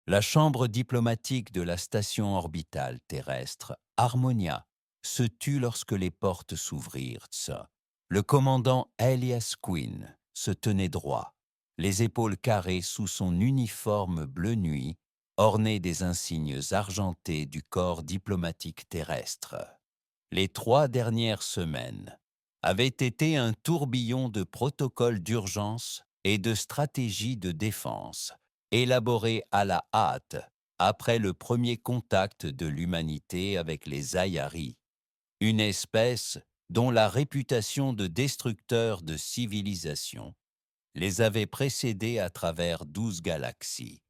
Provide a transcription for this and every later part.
La chambre diplomatique de la station orbitale terrestre Harmonia se tut lorsque les portes s'ouvrirent. Le commandant Elias Quinn se tenait droit, les épaules carrées sous son uniforme bleu nuit, orné des insignes argentés du corps diplomatique terrestre. Les 3 dernières semaines avaient été un tourbillon de protocoles d'urgence et de stratégies de défense, élaborés à la hâte après le premier contact de l'humanité avec les Ayari, une espèce dont la réputation de destructeur de civilisation les avait précédés à travers 12 galaxies.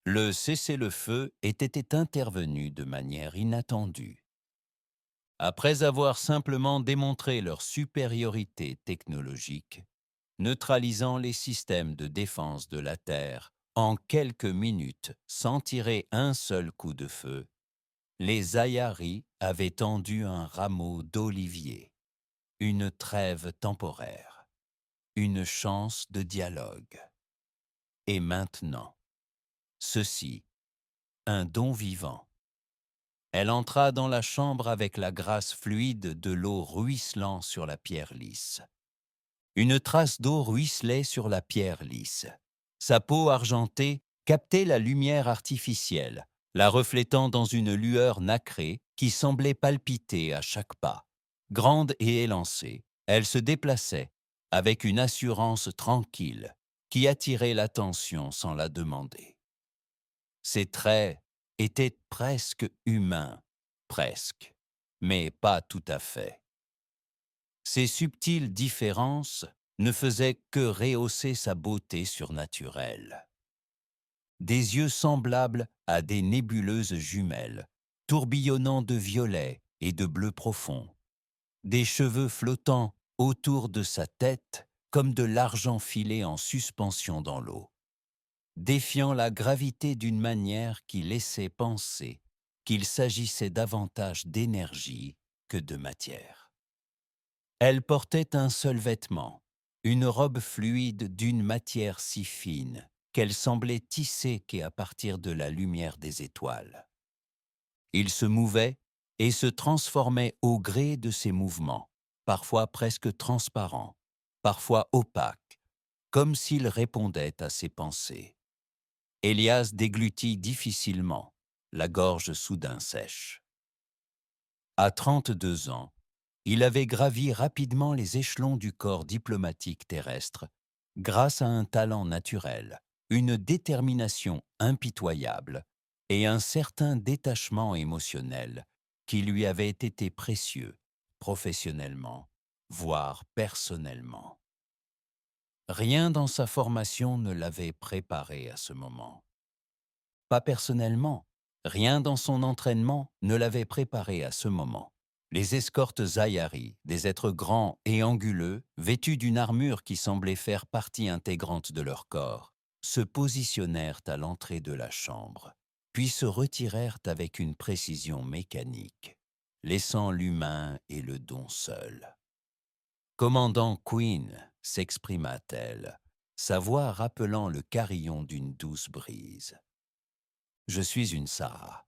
Le cessez-le-feu était intervenu de manière inattendue. Après avoir simplement démontré leur supériorité technologique, neutralisant les systèmes de défense de la Terre en quelques minutes sans tirer un seul coup de feu, les Ayari avaient tendu un rameau d'olivier, une trêve temporaire, une chance de dialogue. Et maintenant, ceci, un don vivant. Elle entra dans la chambre avec la grâce fluide de l'eau ruisselant sur la pierre lisse. Une trace d'eau ruisselait sur la pierre lisse. Sa peau argentée captait la lumière artificielle, la reflétant dans une lueur nacrée qui semblait palpiter à chaque pas. Grande et élancée, elle se déplaçait avec une assurance tranquille qui attirait l'attention sans la demander. Ses traits étaient presque humains, presque, mais pas tout à fait. Ces subtiles différences ne faisaient que rehausser sa beauté surnaturelle. Des yeux semblables à des nébuleuses jumelles, tourbillonnant de violet et de bleu profond. Des cheveux flottant autour de sa tête comme de l'argent filé en suspension dans l'eau, défiant la gravité d'une manière qui laissait penser qu'il s'agissait davantage d'énergie que de matière. Elle portait un seul vêtement, une robe fluide d'une matière si fine qu'elle semblait tissée qu'à partir de la lumière des étoiles. Il se mouvait et se transformait au gré de ses mouvements, parfois presque transparents, parfois opaques, comme s'il répondait à ses pensées. Elias déglutit difficilement, la gorge soudain sèche. À 32 ans, il avait gravi rapidement les échelons du corps diplomatique terrestre grâce à un talent naturel, une détermination impitoyable et un certain détachement émotionnel qui lui avaient été précieux, professionnellement, voire personnellement. Rien dans sa formation ne l'avait préparé à ce moment. Pas personnellement, rien dans son entraînement ne l'avait préparé à ce moment. Les escortes Zayari, des êtres grands et anguleux, vêtus d'une armure qui semblait faire partie intégrante de leur corps, se positionnèrent à l'entrée de la chambre, puis se retirèrent avec une précision mécanique, laissant l'humain et le don seuls. Commandant Queen, s'exprima-t-elle, sa voix rappelant le carillon d'une douce brise. Je suis une Sarah.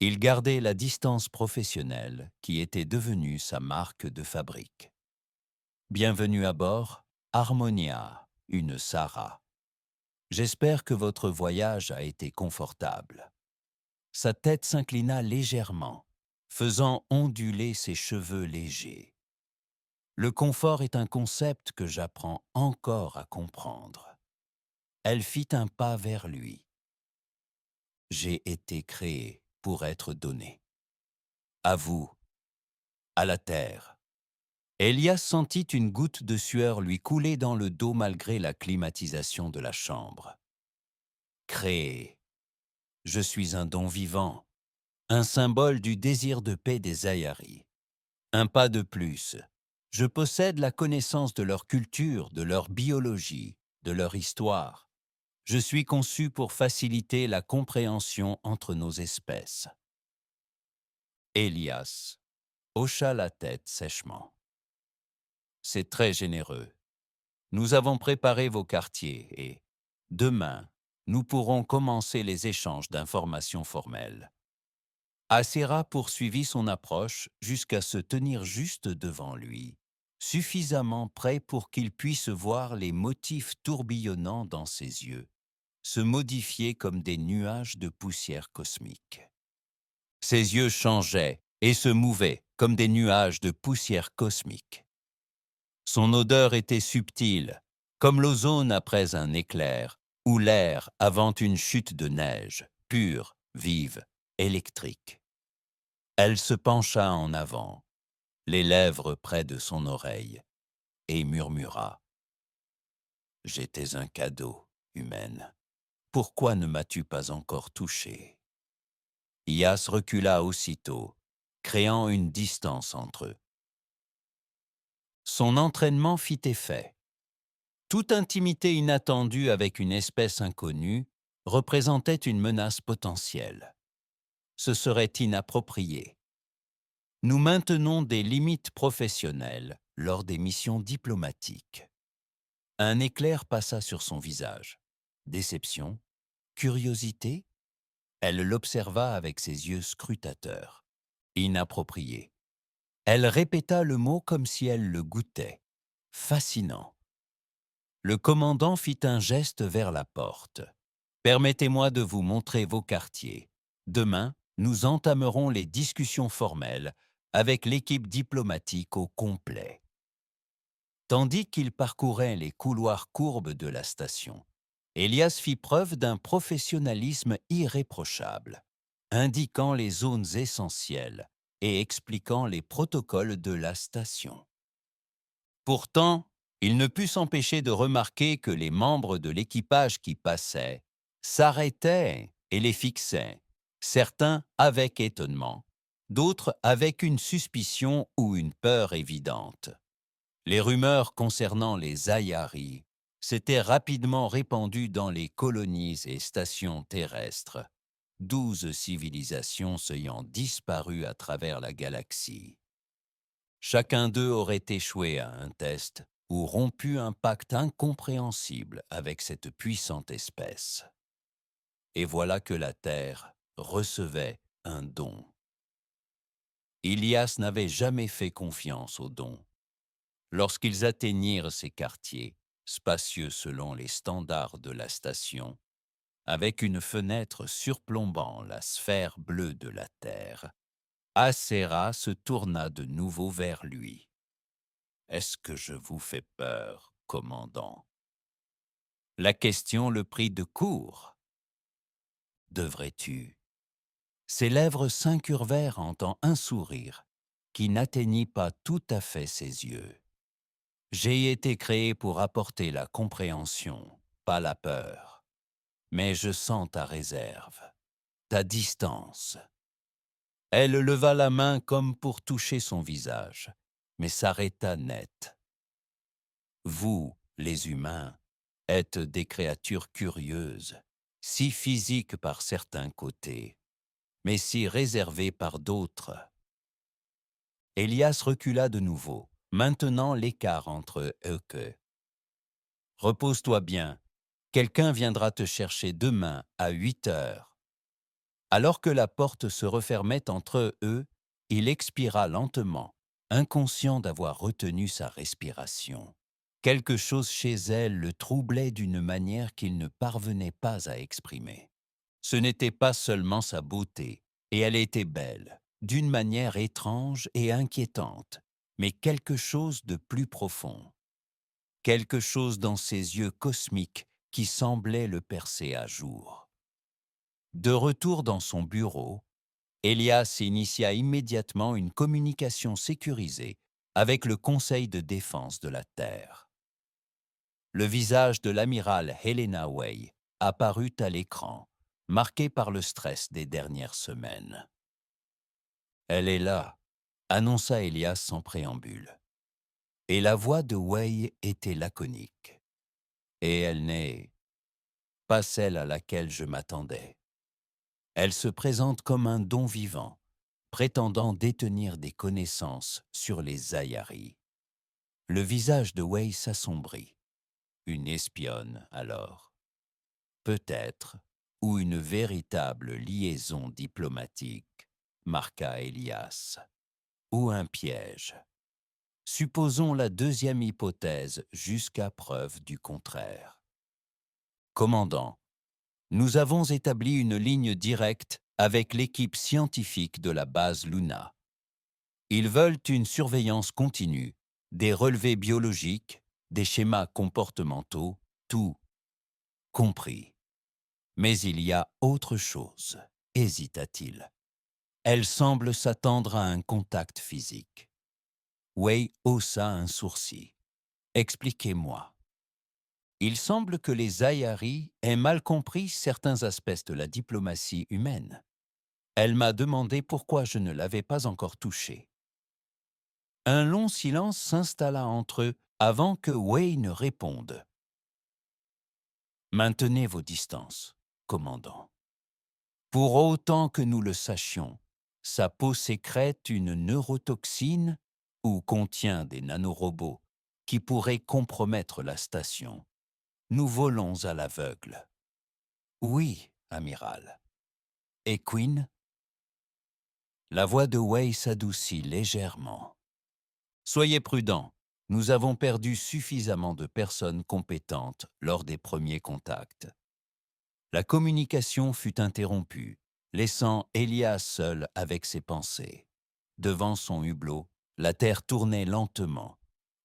Il gardait la distance professionnelle qui était devenue sa marque de fabrique. Bienvenue à bord, Harmonia, une Sarah. J'espère que votre voyage a été confortable. Sa tête s'inclina légèrement, faisant onduler ses cheveux légers. Le confort est un concept que j'apprends encore à comprendre. Elle fit un pas vers lui. J'ai été créé pour être donné. À vous, à la terre. Elias sentit une goutte de sueur lui couler dans le dos malgré la climatisation de la chambre. Créé. Je suis un don vivant, un symbole du désir de paix des Ayari. Un pas de plus. Je possède la connaissance de leur culture, de leur biologie, de leur histoire. Je suis conçu pour faciliter la compréhension entre nos espèces. Elias hocha la tête sèchement. C'est très généreux. Nous avons préparé vos quartiers et, demain, nous pourrons commencer les échanges d'informations formelles. Acera poursuivit son approche jusqu'à se tenir juste devant lui, suffisamment près pour qu'il puisse voir les motifs tourbillonnants dans ses yeux, se modifier comme des nuages de poussière cosmique. Ses yeux changeaient et se mouvaient comme des nuages de poussière cosmique. Son odeur était subtile, comme l'ozone après un éclair, ou l'air avant une chute de neige, pure, vive, électrique. Elle se pencha en avant, les lèvres près de son oreille, et murmura : « J'étais un cadeau, humaine. Pourquoi ne m'as-tu pas encore touché ?» Ias recula aussitôt, créant une distance entre eux. Son entraînement fit effet. Toute intimité inattendue avec une espèce inconnue représentait une menace potentielle. Ce serait inapproprié. Nous maintenons des limites professionnelles lors des missions diplomatiques. Un éclair passa sur son visage. Déception, curiosité. Elle l'observa avec ses yeux scrutateurs. Inapproprié. Elle répéta le mot comme si elle le goûtait. Fascinant. Le commandant fit un geste vers la porte. « Permettez-moi de vous montrer vos quartiers. Demain, nous entamerons les discussions formelles avec l'équipe diplomatique au complet. » Tandis qu'il parcourait les couloirs courbes de la station, Elias fit preuve d'un professionnalisme irréprochable, indiquant les zones essentielles et expliquant les protocoles de la station. Pourtant, il ne put s'empêcher de remarquer que les membres de l'équipage qui passaient s'arrêtaient et les fixaient, certains avec étonnement, d'autres avec une suspicion ou une peur évidente. Les rumeurs concernant les Ayaris s'étaient rapidement répandues dans les colonies et stations terrestres, 12 civilisations ayant disparu à travers la galaxie. Chacun d'eux aurait échoué à un test ou rompu un pacte incompréhensible avec cette puissante espèce. Et voilà que la Terre recevait un don. Ilias n'avait jamais fait confiance aux dons. Lorsqu'ils atteignirent ces quartiers, spacieux selon les standards de la station, avec une fenêtre surplombant la sphère bleue de la Terre, Acera se tourna de nouveau vers lui. « Est-ce que je vous fais peur, commandant ?» La question le prit de court. « Devrais-tu ?» Ses lèvres s'incurvèrent en un sourire qui n'atteignit pas tout à fait ses yeux. « J'ai été créé pour apporter la compréhension, pas la peur. Mais je sens ta réserve, ta distance. » Elle leva la main comme pour toucher son visage, mais s'arrêta net. « Vous, les humains, êtes des créatures curieuses, si physiques par certains côtés, mais si réservées par d'autres. » Elias recula de nouveau, maintenant l'écart entre eux que. « Repose-toi bien, quelqu'un viendra te chercher demain à 8 heures. » Alors que la porte se refermait entre eux, il expira lentement, inconscient d'avoir retenu sa respiration. Quelque chose chez elle le troublait d'une manière qu'il ne parvenait pas à exprimer. Ce n'était pas seulement sa beauté, et elle était belle, d'une manière étrange et inquiétante, mais quelque chose de plus profond. Quelque chose dans ses yeux cosmiques qui semblait le percer à jour. De retour dans son bureau, Elias initia immédiatement une communication sécurisée avec le Conseil de défense de la Terre. Le visage de l'amiral Helena Way apparut à l'écran, marqué par le stress des dernières semaines. « Elle est là », annonça Elias sans préambule. Et la voix de Way était laconique. « Et elle n'est pas celle à laquelle je m'attendais. Elle se présente comme un don vivant, prétendant détenir des connaissances sur les Ayaris. » Le visage de Way s'assombrit. Une espionne, alors. Peut-être, ou une véritable liaison diplomatique, marqua Elias, ou un piège. Supposons la deuxième hypothèse jusqu'à preuve du contraire. Commandant, nous avons établi une ligne directe avec l'équipe scientifique de la base Luna. Ils veulent une surveillance continue, des relevés biologiques, des schémas comportementaux, tout compris. Mais il y a autre chose, hésita-t-il. Elle semble s'attendre à un contact physique. Wei haussa un sourcil. Expliquez-moi. Il semble que les Ayari aient mal compris certains aspects de la diplomatie humaine. Elle m'a demandé pourquoi je ne l'avais pas encore touchée. Un long silence s'installa entre eux avant que Wei ne réponde. Maintenez vos distances, commandant. Pour autant que nous le sachions, sa peau sécrète une neurotoxine ou contient des nanorobots qui pourraient compromettre la station. Nous volons à l'aveugle. Oui, amiral. Et Queen? La voix de Wei s'adoucit légèrement. Soyez prudents, nous avons perdu suffisamment de personnes compétentes lors des premiers contacts. La communication fut interrompue, laissant Elias seul avec ses pensées. Devant son hublot, la Terre tournait lentement,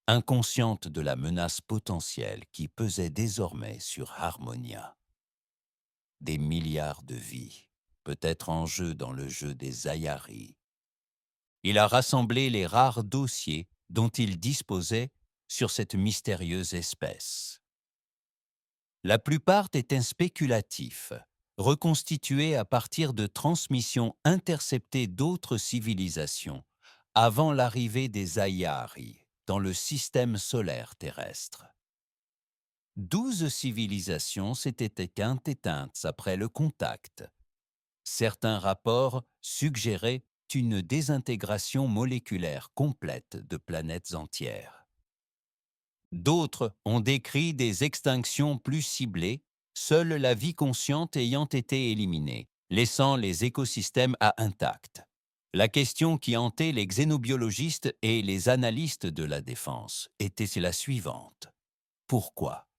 inconsciente de la menace potentielle qui pesait désormais sur Harmonia. Des milliards de vies, peut-être en jeu dans le jeu des Ayari. Il a rassemblé les rares dossiers dont il disposait sur cette mystérieuse espèce. La plupart étaient spéculatifs, reconstitués à partir de transmissions interceptées d'autres civilisations avant l'arrivée des Ayari dans le système solaire terrestre. 12 civilisations s'étaient éteintes après le contact. Certains rapports suggéraient une désintégration moléculaire complète de planètes entières. D'autres ont décrit des extinctions plus ciblées, seule la vie consciente ayant été éliminée, laissant les écosystèmes à intacts. La question qui hantait les xénobiologistes et les analystes de la défense était la suivante. Pourquoi?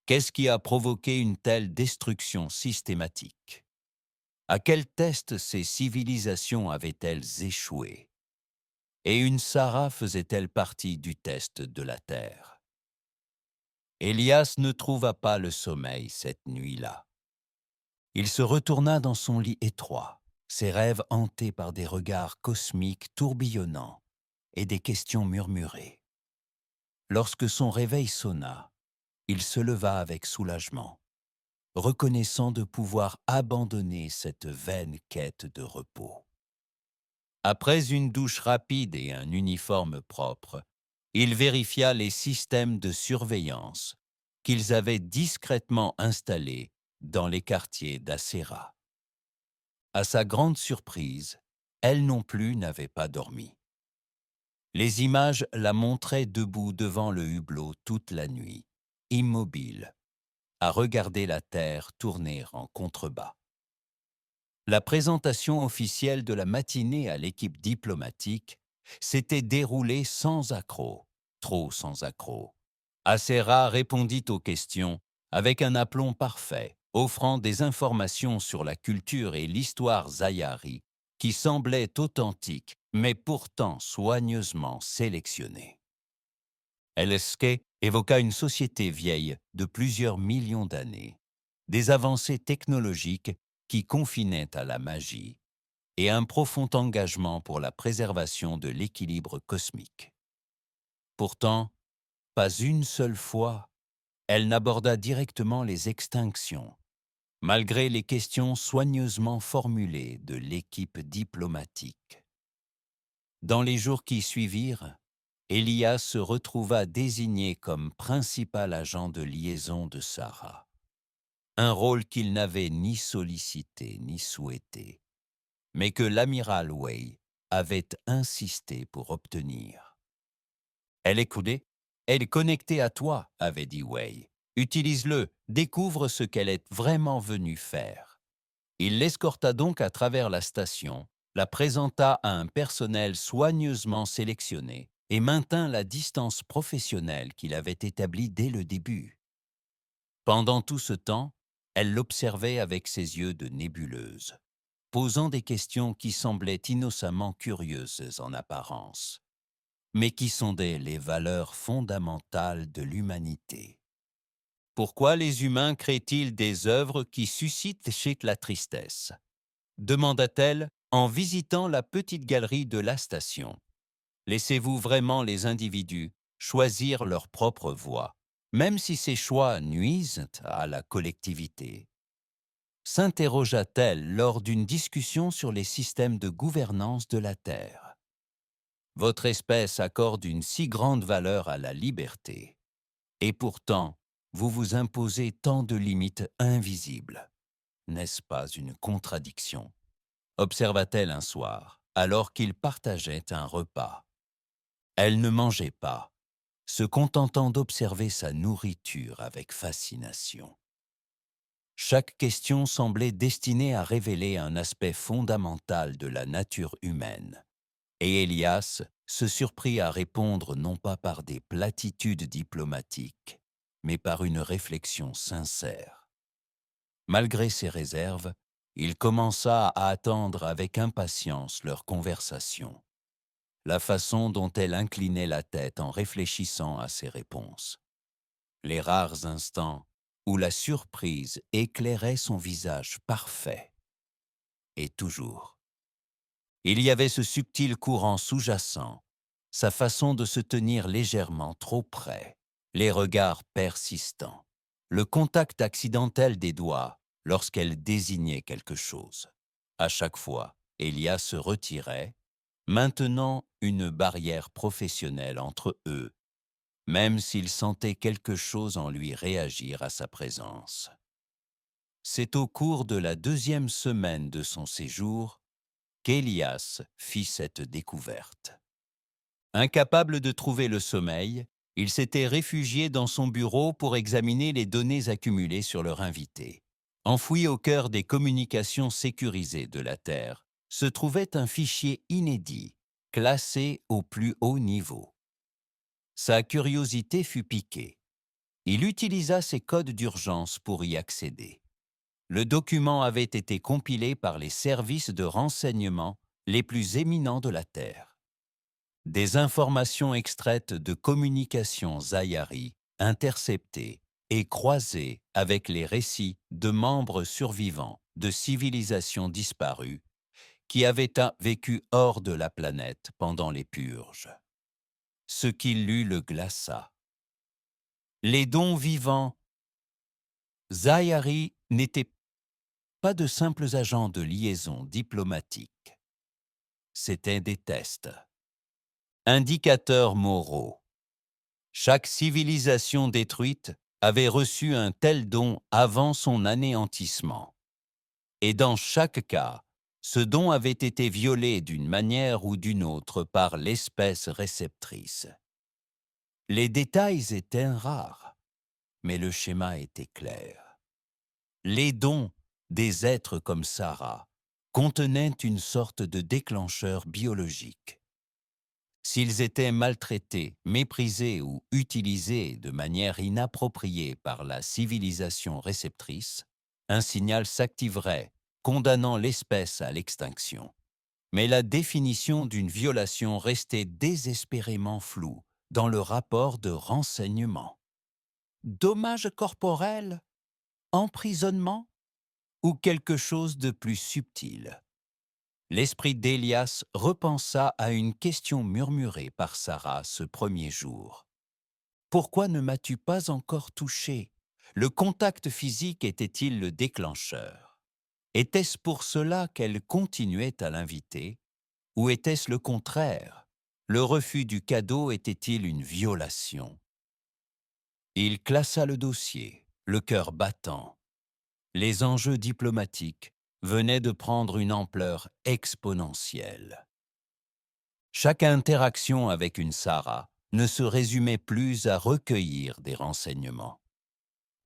Qu'est-ce qui a provoqué une telle destruction systématique? À quel test ces civilisations avaient-elles échoué? Et une Sarah faisait-elle partie du test de la Terre? Elias ne trouva pas le sommeil cette nuit-là. Il se retourna dans son lit étroit, ses rêves hantés par des regards cosmiques tourbillonnants et des questions murmurées. Lorsque son réveil sonna, il se leva avec soulagement, reconnaissant de pouvoir abandonner cette vaine quête de repos. Après une douche rapide et un uniforme propre, il vérifia les systèmes de surveillance qu'ils avaient discrètement installés dans les quartiers d'Acera. À sa grande surprise, elle non plus n'avait pas dormi. Les images la montraient debout devant le hublot toute la nuit, immobile, à regarder la terre tourner en contrebas. La présentation officielle de la matinée à l'équipe diplomatique s'était déroulée sans accroc, trop sans accroc. Acera répondit aux questions avec un aplomb parfait, offrant des informations sur la culture et l'histoire Zayari qui semblaient authentiques, mais pourtant soigneusement sélectionnées. LSK évoqua une société vieille de plusieurs millions d'années, des avancées technologiques qui confinaient à la magie et un profond engagement pour la préservation de l'équilibre cosmique. Pourtant, pas une seule fois, elle n'aborda directement les extinctions, malgré les questions soigneusement formulées de l'équipe diplomatique. Dans les jours qui suivirent, Elias se retrouva désigné comme principal agent de liaison de Sarah, un rôle qu'il n'avait ni sollicité ni souhaité, mais que l'amiral Wei avait insisté pour obtenir. « Elle est coudée, elle est connectée à toi », avait dit Wei, Utilise-le, découvre ce qu'elle est vraiment venue faire. Il l'escorta donc à travers la station, la présenta à un personnel soigneusement sélectionné et maintint la distance professionnelle qu'il avait établie dès le début. Pendant tout ce temps, elle l'observait avec ses yeux de nébuleuse, posant des questions qui semblaient innocemment curieuses en apparence, mais qui sondaient les valeurs fondamentales de l'humanité. Pourquoi les humains créent-ils des œuvres qui suscitent chez la tristesse? Demanda-t-elle en visitant la petite galerie de la station. Laissez-vous vraiment les individus choisir leur propre voie, même si ces choix nuisent à la collectivité? S'interrogea-t-elle lors d'une discussion sur les systèmes de gouvernance de la Terre. Votre espèce accorde une si grande valeur à la liberté, et pourtant, vous vous imposez tant de limites invisibles. N'est-ce pas une contradiction? Observa-t-elle un soir, alors qu'ils partageaient un repas. Elle ne mangeait pas, se contentant d'observer sa nourriture avec fascination. Chaque question semblait destinée à révéler un aspect fondamental de la nature humaine, et Elias se surprit à répondre non pas par des platitudes diplomatiques, mais par une réflexion sincère. Malgré ses réserves, il commença à attendre avec impatience leur conversation, la façon dont elle inclinait la tête en réfléchissant à ses réponses, les rares instants où la surprise éclairait son visage parfait. Et toujours, il y avait ce subtil courant sous-jacent, sa façon de se tenir légèrement trop près, les regards persistants, le contact accidentel des doigts lorsqu'elle désignait quelque chose. À chaque fois, Elia se retirait, maintenant une barrière professionnelle entre eux, même s'il sentait quelque chose en lui réagir à sa présence. C'est au cours de la 2e semaine de son séjour qu'Elias fit cette découverte. Incapable de trouver le sommeil, il s'était réfugié dans son bureau pour examiner les données accumulées sur leur invité. Enfoui au cœur des communications sécurisées de la Terre, se trouvait un fichier inédit, classé au plus haut niveau. Sa curiosité fut piquée. Il utilisa ses codes d'urgence pour y accéder. Le document avait été compilé par les services de renseignement les plus éminents de la Terre. Des informations extraites de communications Zayari, interceptées et croisées avec les récits de membres survivants de civilisations disparues qui avaient vécu hors de la planète pendant les purges. Ce qui lut le glaça. Les dons vivants. Zayari n'étaient pas de simples agents de liaison diplomatique. C'étaient des tests. Indicateurs moraux. Chaque civilisation détruite avait reçu un tel don avant son anéantissement. Et dans chaque cas, ce don avait été violé d'une manière ou d'une autre par l'espèce réceptrice. Les détails étaient rares, mais le schéma était clair. Les dons des êtres comme Sarah contenaient une sorte de déclencheur biologique. S'ils étaient maltraités, méprisés ou utilisés de manière inappropriée par la civilisation réceptrice, un signal s'activerait, condamnant l'espèce à l'extinction. Mais la définition d'une violation restait désespérément floue dans le rapport de renseignement. Dommage corporel? Emprisonnement? Ou quelque chose de plus subtil? L'esprit d'Elias repensa à une question murmurée par Sarah ce premier jour. Pourquoi ne m'as-tu pas encore touché? Le contact physique était-il le déclencheur? Était-ce pour cela qu'elle continuait à l'inviter? Ou était-ce le contraire? Le refus du cadeau était-il une violation? Il classa le dossier, le cœur battant. Les enjeux diplomatiques venaient de prendre une ampleur exponentielle. Chaque interaction avec une Sarah ne se résumait plus à recueillir des renseignements.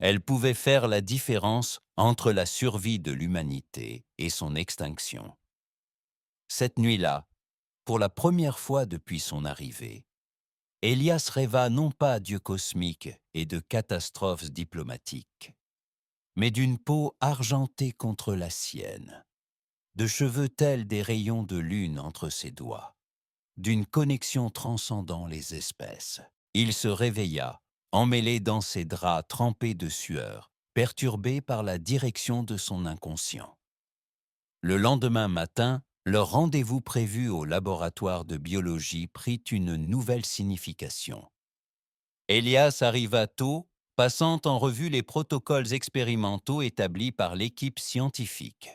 Elle pouvait faire la différence entre la survie de l'humanité et son extinction. Cette nuit-là, pour la première fois depuis son arrivée, Elias rêva non pas d'yeux cosmiques et de catastrophes diplomatiques, mais d'une peau argentée contre la sienne, de cheveux tels des rayons de lune entre ses doigts, d'une connexion transcendant les espèces. Il se réveilla, emmêlé dans ses draps trempés de sueur, perturbé par la direction de son inconscient. Le lendemain matin, leur rendez-vous prévu au laboratoire de biologie prit une nouvelle signification. Elias arriva tôt, passant en revue les protocoles expérimentaux établis par l'équipe scientifique.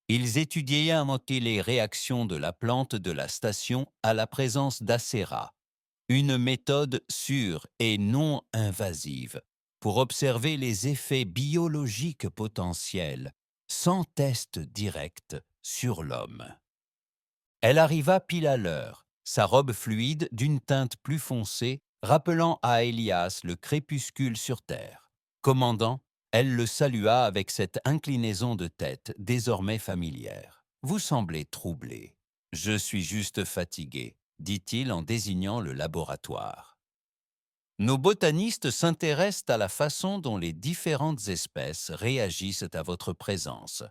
Ils étudiaient à moitié les réactions de la plante de la station à la présence d'Acera, une méthode sûre et non invasive pour observer les effets biologiques potentiels sans test direct sur l'homme. Elle arriva pile à l'heure, sa robe fluide d'une teinte plus foncée, rappelant à Elias le crépuscule sur terre. Commandant, elle le salua avec cette inclinaison de tête désormais familière. « Vous semblez troublé. »« Je suis juste fatigué, » dit-il en désignant le laboratoire. Nos botanistes s'intéressent à la façon dont les différentes espèces réagissent à votre présence.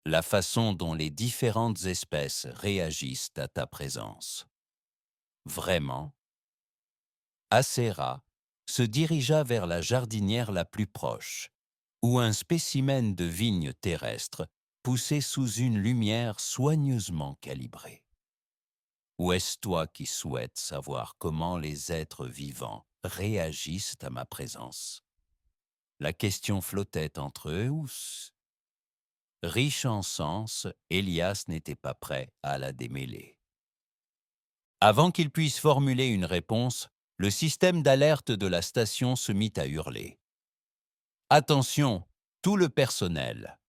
La façon dont les différentes espèces réagissent à ta présence. Vraiment? Acera se dirigea vers la jardinière la plus proche, où un spécimen de vigne terrestre poussait sous une lumière soigneusement calibrée. Ou est-ce toi qui souhaites savoir comment les êtres vivants réagissent à ma présence? La question flottait entre eux. Riche en sens, Elias n'était pas prêt à la démêler. Avant qu'il puisse formuler une réponse, le système d'alerte de la station se mit à hurler. « Attention, tout le personnel!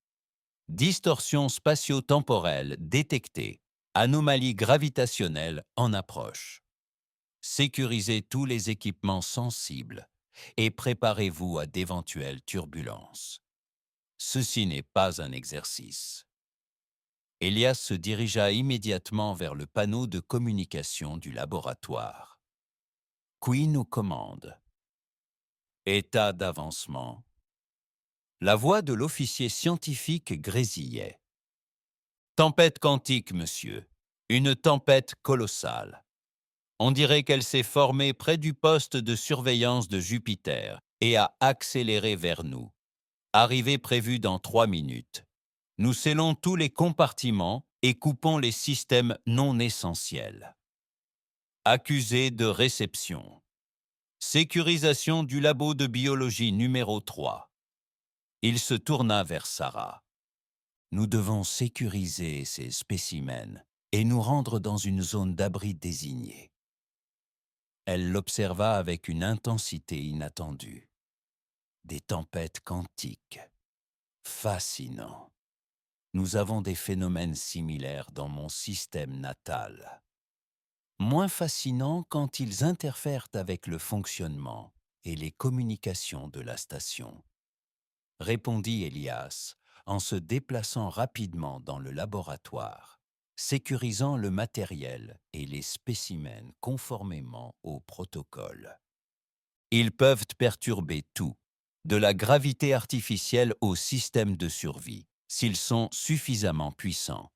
Distorsion spatio-temporelle détectée. Anomalie gravitationnelle en approche. Sécurisez tous les équipements sensibles et préparez-vous à d'éventuelles turbulences. Ceci n'est pas un exercice. » Elias se dirigea immédiatement vers le panneau de communication du laboratoire. Queen aux commandes. État d'avancement. La voix de l'officier scientifique grésillait. Tempête quantique, monsieur. Une tempête colossale. On dirait qu'elle s'est formée près du poste de surveillance de Jupiter et a accéléré vers nous. Arrivée prévue dans 3 minutes. Nous scellons tous les compartiments et coupons les systèmes non essentiels. Accusé de réception. Sécurisation du labo de biologie numéro 3. Il se tourna vers Sarah. Nous devons sécuriser ces spécimens et nous rendre dans une zone d'abri désignée. Elle l'observa avec une intensité inattendue. Des tempêtes quantiques. Fascinant. Nous avons des phénomènes similaires dans mon système natal. Moins fascinant quand ils interfèrent avec le fonctionnement et les communications de la station, répondit Elias en se déplaçant rapidement dans le laboratoire, sécurisant le matériel et les spécimens conformément au protocole. Ils peuvent perturber tout, de la gravité artificielle au système de survie, s'ils sont suffisamment puissants.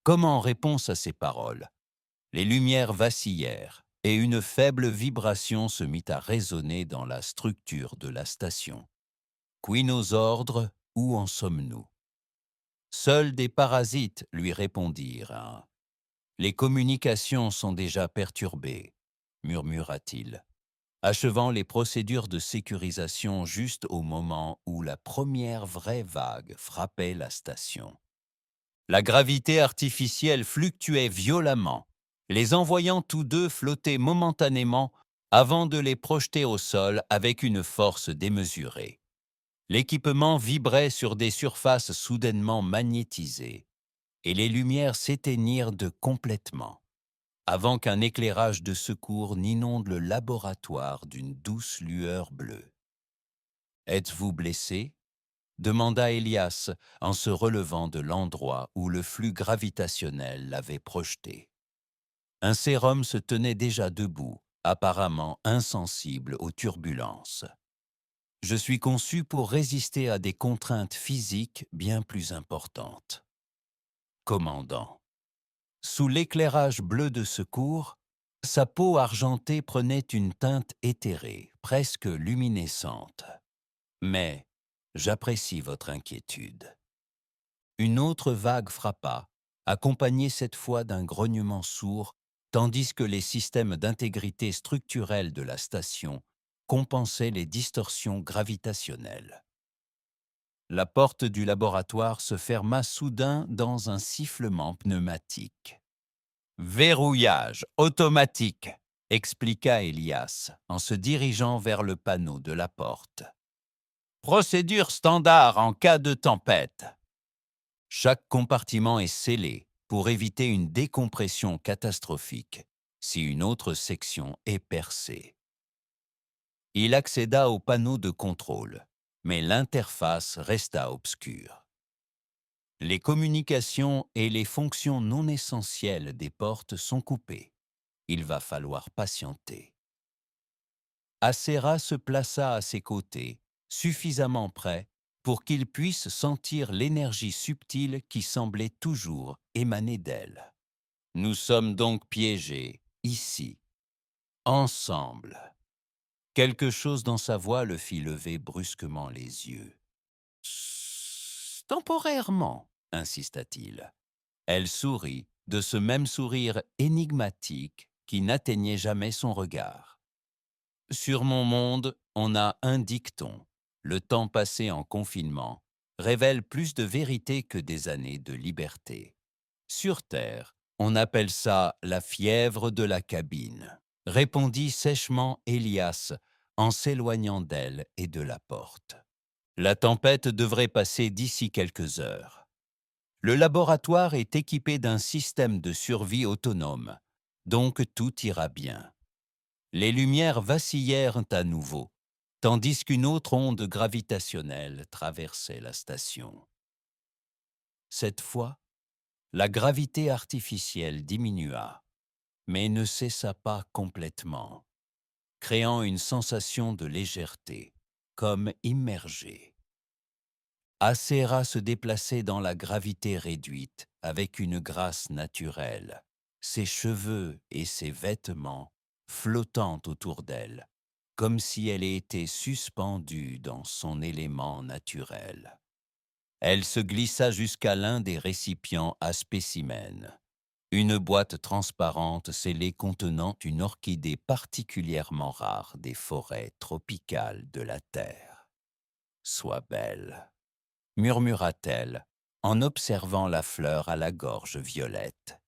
Comme en réponse à ces paroles, les lumières vacillèrent et une faible vibration se mit à résonner dans la structure de la station. Queen aux ordres, où en sommes-nous? Seuls des parasites lui répondirent. Hein. Les communications sont déjà perturbées, murmura-t-il, achevant les procédures de sécurisation juste au moment où la première vraie vague frappait la station. La gravité artificielle fluctuait violemment, les envoyant tous deux flotter momentanément avant de les projeter au sol avec une force démesurée. L'équipement vibrait sur des surfaces soudainement magnétisées, et les lumières s'éteignirent complètement, avant qu'un éclairage de secours n'inonde le laboratoire d'une douce lueur bleue. Êtes-vous blessé? Demanda Elias en se relevant de l'endroit où le flux gravitationnel l'avait projeté. Un sérum se tenait déjà debout, apparemment insensible aux turbulences. Je suis conçu pour résister à des contraintes physiques bien plus importantes. Commandant. Sous l'éclairage bleu de secours, sa peau argentée prenait une teinte éthérée, presque luminescente. Mais j'apprécie votre inquiétude. Une autre vague frappa, accompagnée cette fois d'un grognement sourd, tandis que les systèmes d'intégrité structurelle de la station compensaient les distorsions gravitationnelles. La porte du laboratoire se ferma soudain dans un sifflement pneumatique. Verrouillage automatique, expliqua Elias en se dirigeant vers le panneau de la porte. Procédure standard en cas de tempête. Chaque compartiment est scellé pour éviter une décompression catastrophique si une autre section est percée. Il accéda au panneau de contrôle, mais l'interface resta obscure. Les communications et les fonctions non essentielles des portes sont coupées. Il va falloir patienter. Acera se plaça à ses côtés, suffisamment près pour qu'il puisse sentir l'énergie subtile qui semblait toujours émaner d'elle. Nous sommes donc piégés, ici, ensemble. Quelque chose dans sa voix le fit lever brusquement les yeux. Temporairement, insista-t-il. Elle sourit, de ce même sourire énigmatique qui n'atteignait jamais son regard. Sur mon monde, on a un dicton. Le temps passé en confinement révèle plus de vérité que des années de liberté. Sur Terre, on appelle ça la fièvre de la cabine, répondit sèchement Elias en s'éloignant d'elle et de la porte. La tempête devrait passer d'ici quelques heures. Le laboratoire est équipé d'un système de survie autonome, donc tout ira bien. Les lumières vacillèrent à nouveau, tandis qu'une autre onde gravitationnelle traversait la station. Cette fois, la gravité artificielle diminua, mais ne cessa pas complètement, créant une sensation de légèreté, comme immergée. Acera se déplaçait dans la gravité réduite avec une grâce naturelle, ses cheveux et ses vêtements flottant autour d'elle, comme si elle était suspendue dans son élément naturel. Elle se glissa jusqu'à l'un des récipients à spécimens, une boîte transparente scellée contenant une orchidée particulièrement rare des forêts tropicales de la Terre. « Sois belle », murmura-t-elle en observant la fleur à la gorge violette,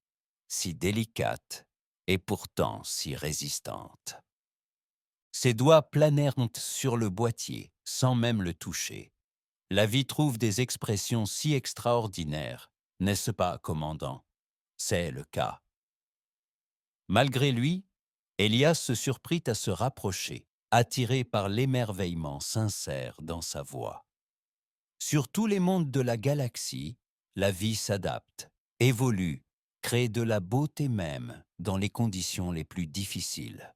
si délicate et pourtant si résistante. Ses doigts planèrent sur le boîtier sans même le toucher. La vie trouve des expressions si extraordinaires, n'est-ce pas, commandant? C'est le cas. Malgré lui, Elias se surprit à se rapprocher, attiré par l'émerveillement sincère dans sa voix. Sur tous les mondes de la galaxie, la vie s'adapte, évolue, crée de la beauté même dans les conditions les plus difficiles.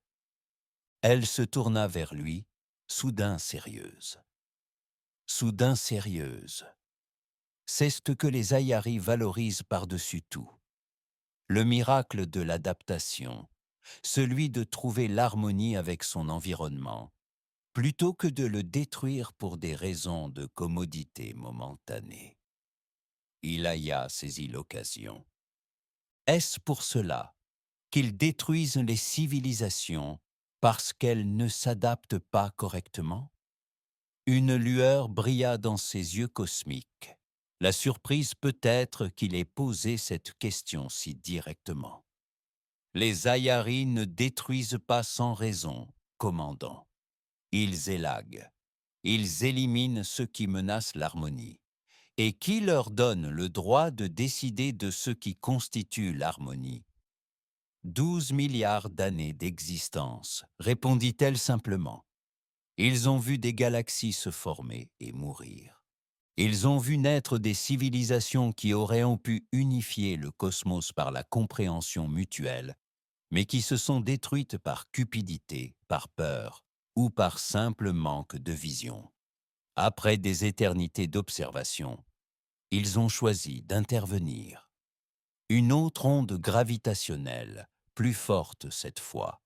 Elle se tourna vers lui, soudain sérieuse. Soudain sérieuse. C'est ce que les Ayari valorisent par-dessus tout. Le miracle de l'adaptation, celui de trouver l'harmonie avec son environnement, plutôt que de le détruire pour des raisons de commodité momentanée. Ilaya saisit l'occasion. Est-ce pour cela qu'ils détruisent les civilisations parce qu'elles ne s'adaptent pas correctement? Une lueur brilla dans ses yeux cosmiques. La surprise peut-être qu'il ait posé cette question si directement. Les Ayari ne détruisent pas sans raison, commandant. Ils élaguent. Ils éliminent ceux qui menacent l'harmonie. Et qui leur donne le droit de décider de ce qui constitue l'harmonie? 12 milliards d'années d'existence, répondit-elle simplement. Ils ont vu des galaxies se former et mourir. Ils ont vu naître des civilisations qui auraient pu unifier le cosmos par la compréhension mutuelle, mais qui se sont détruites par cupidité, par peur ou par simple manque de vision. Après des éternités d'observation, ils ont choisi d'intervenir. Une autre onde gravitationnelle, plus forte cette fois,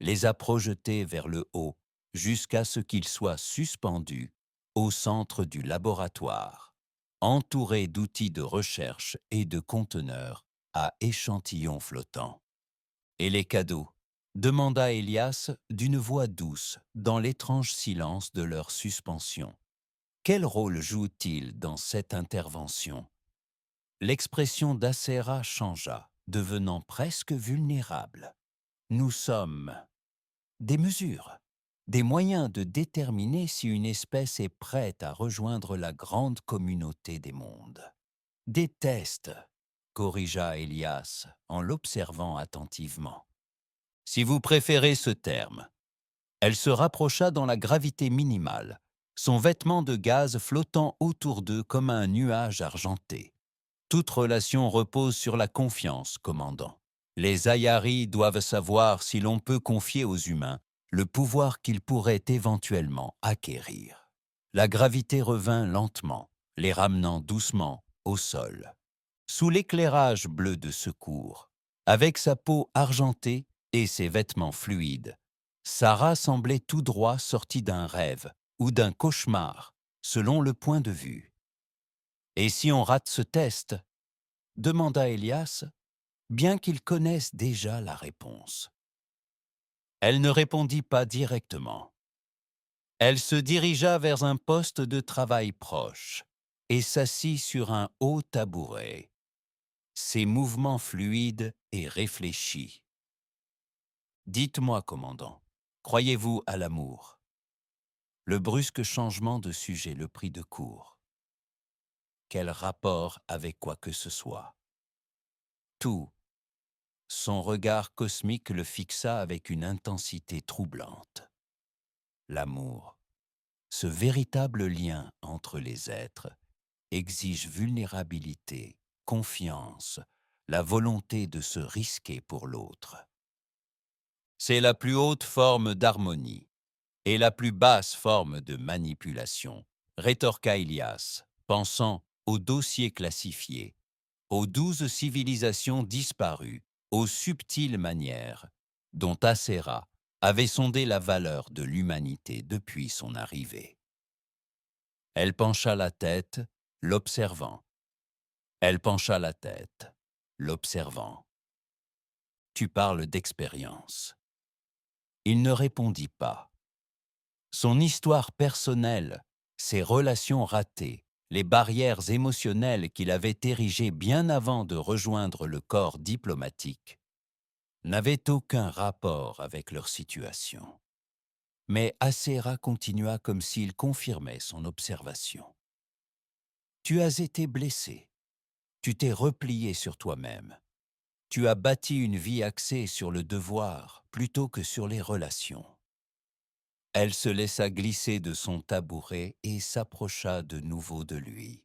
les a projetés vers le haut jusqu'à ce qu'ils soient suspendus au centre du laboratoire, entourés d'outils de recherche et de conteneurs à échantillons flottants. Et les cadeaux demanda Elias d'une voix douce dans l'étrange silence de leur suspension. Quel rôle joue-t-il dans cette intervention? L'expression d'Acera changea, devenant presque vulnérable. Nous sommes des mesures, des moyens de déterminer si une espèce est prête à rejoindre la grande communauté des mondes. Des tests, corrigea Elias en l'observant attentivement. Si vous préférez ce terme. Elle se rapprocha dans la gravité minimale, son vêtement de gaz flottant autour d'eux comme un nuage argenté. Toute relation repose sur la confiance, commandant. Les Ayari doivent savoir si l'on peut confier aux humains le pouvoir qu'ils pourraient éventuellement acquérir. La gravité revint lentement, les ramenant doucement au sol. Sous l'éclairage bleu de secours, avec sa peau argentée et ses vêtements fluides, Sarah semblait tout droit sortie d'un rêve ou d'un cauchemar, selon le point de vue. « Et si on rate ce test ?» demanda Elias, bien qu'il connaisse déjà la réponse. Elle ne répondit pas directement. Elle se dirigea vers un poste de travail proche et s'assit sur un haut tabouret, ses mouvements fluides et réfléchis. « Dites-moi, commandant, croyez-vous à l'amour ?» Le brusque changement de sujet le prit de court. Quel rapport avec quoi que ce soit? Tout. Son regard cosmique le fixa avec une intensité troublante. L'amour, ce véritable lien entre les êtres, exige vulnérabilité, confiance, la volonté de se risquer pour l'autre. C'est la plus haute forme d'harmonie et la plus basse forme de manipulation, rétorqua Elias, pensant aux dossiers classifiés, aux 12 civilisations disparues, aux subtiles manières dont Acera avait sondé la valeur de l'humanité depuis son arrivée. Elle pencha la tête, l'observant. Elle pencha la tête, l'observant. « Tu parles d'expérience. » Il ne répondit pas. Son histoire personnelle, ses relations ratées, les barrières émotionnelles qu'il avait érigées bien avant de rejoindre le corps diplomatique, n'avaient aucun rapport avec leur situation. Mais Acera continua comme s'il confirmait son observation. « Tu as été blessé. Tu t'es replié sur toi-même. Tu as bâti une vie axée sur le devoir plutôt que sur les relations. » Elle se laissa glisser de son tabouret et s'approcha de nouveau de lui.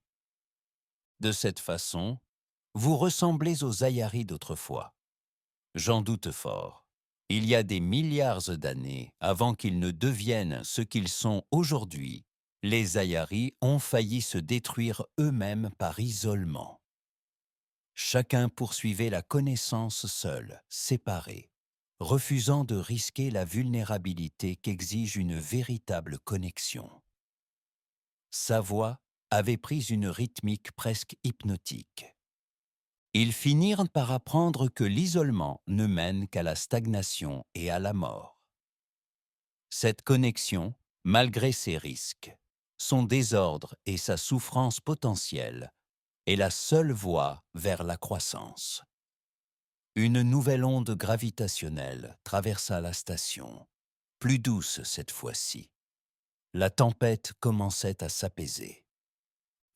« De cette façon, vous ressemblez aux Ayari d'autrefois. J'en doute fort. Il y a des milliards d'années avant qu'ils ne deviennent ce qu'ils sont aujourd'hui, les Ayari ont failli se détruire eux-mêmes par isolement. Chacun poursuivait la connaissance seul, séparé, refusant de risquer la vulnérabilité qu'exige une véritable connexion. Sa voix avait pris une rythmique presque hypnotique. Ils finirent par apprendre que l'isolement ne mène qu'à la stagnation et à la mort. Cette connexion, malgré ses risques, son désordre et sa souffrance potentielle, est la seule voie vers la croissance. Une nouvelle onde gravitationnelle traversa la station, plus douce cette fois-ci. La tempête commençait à s'apaiser.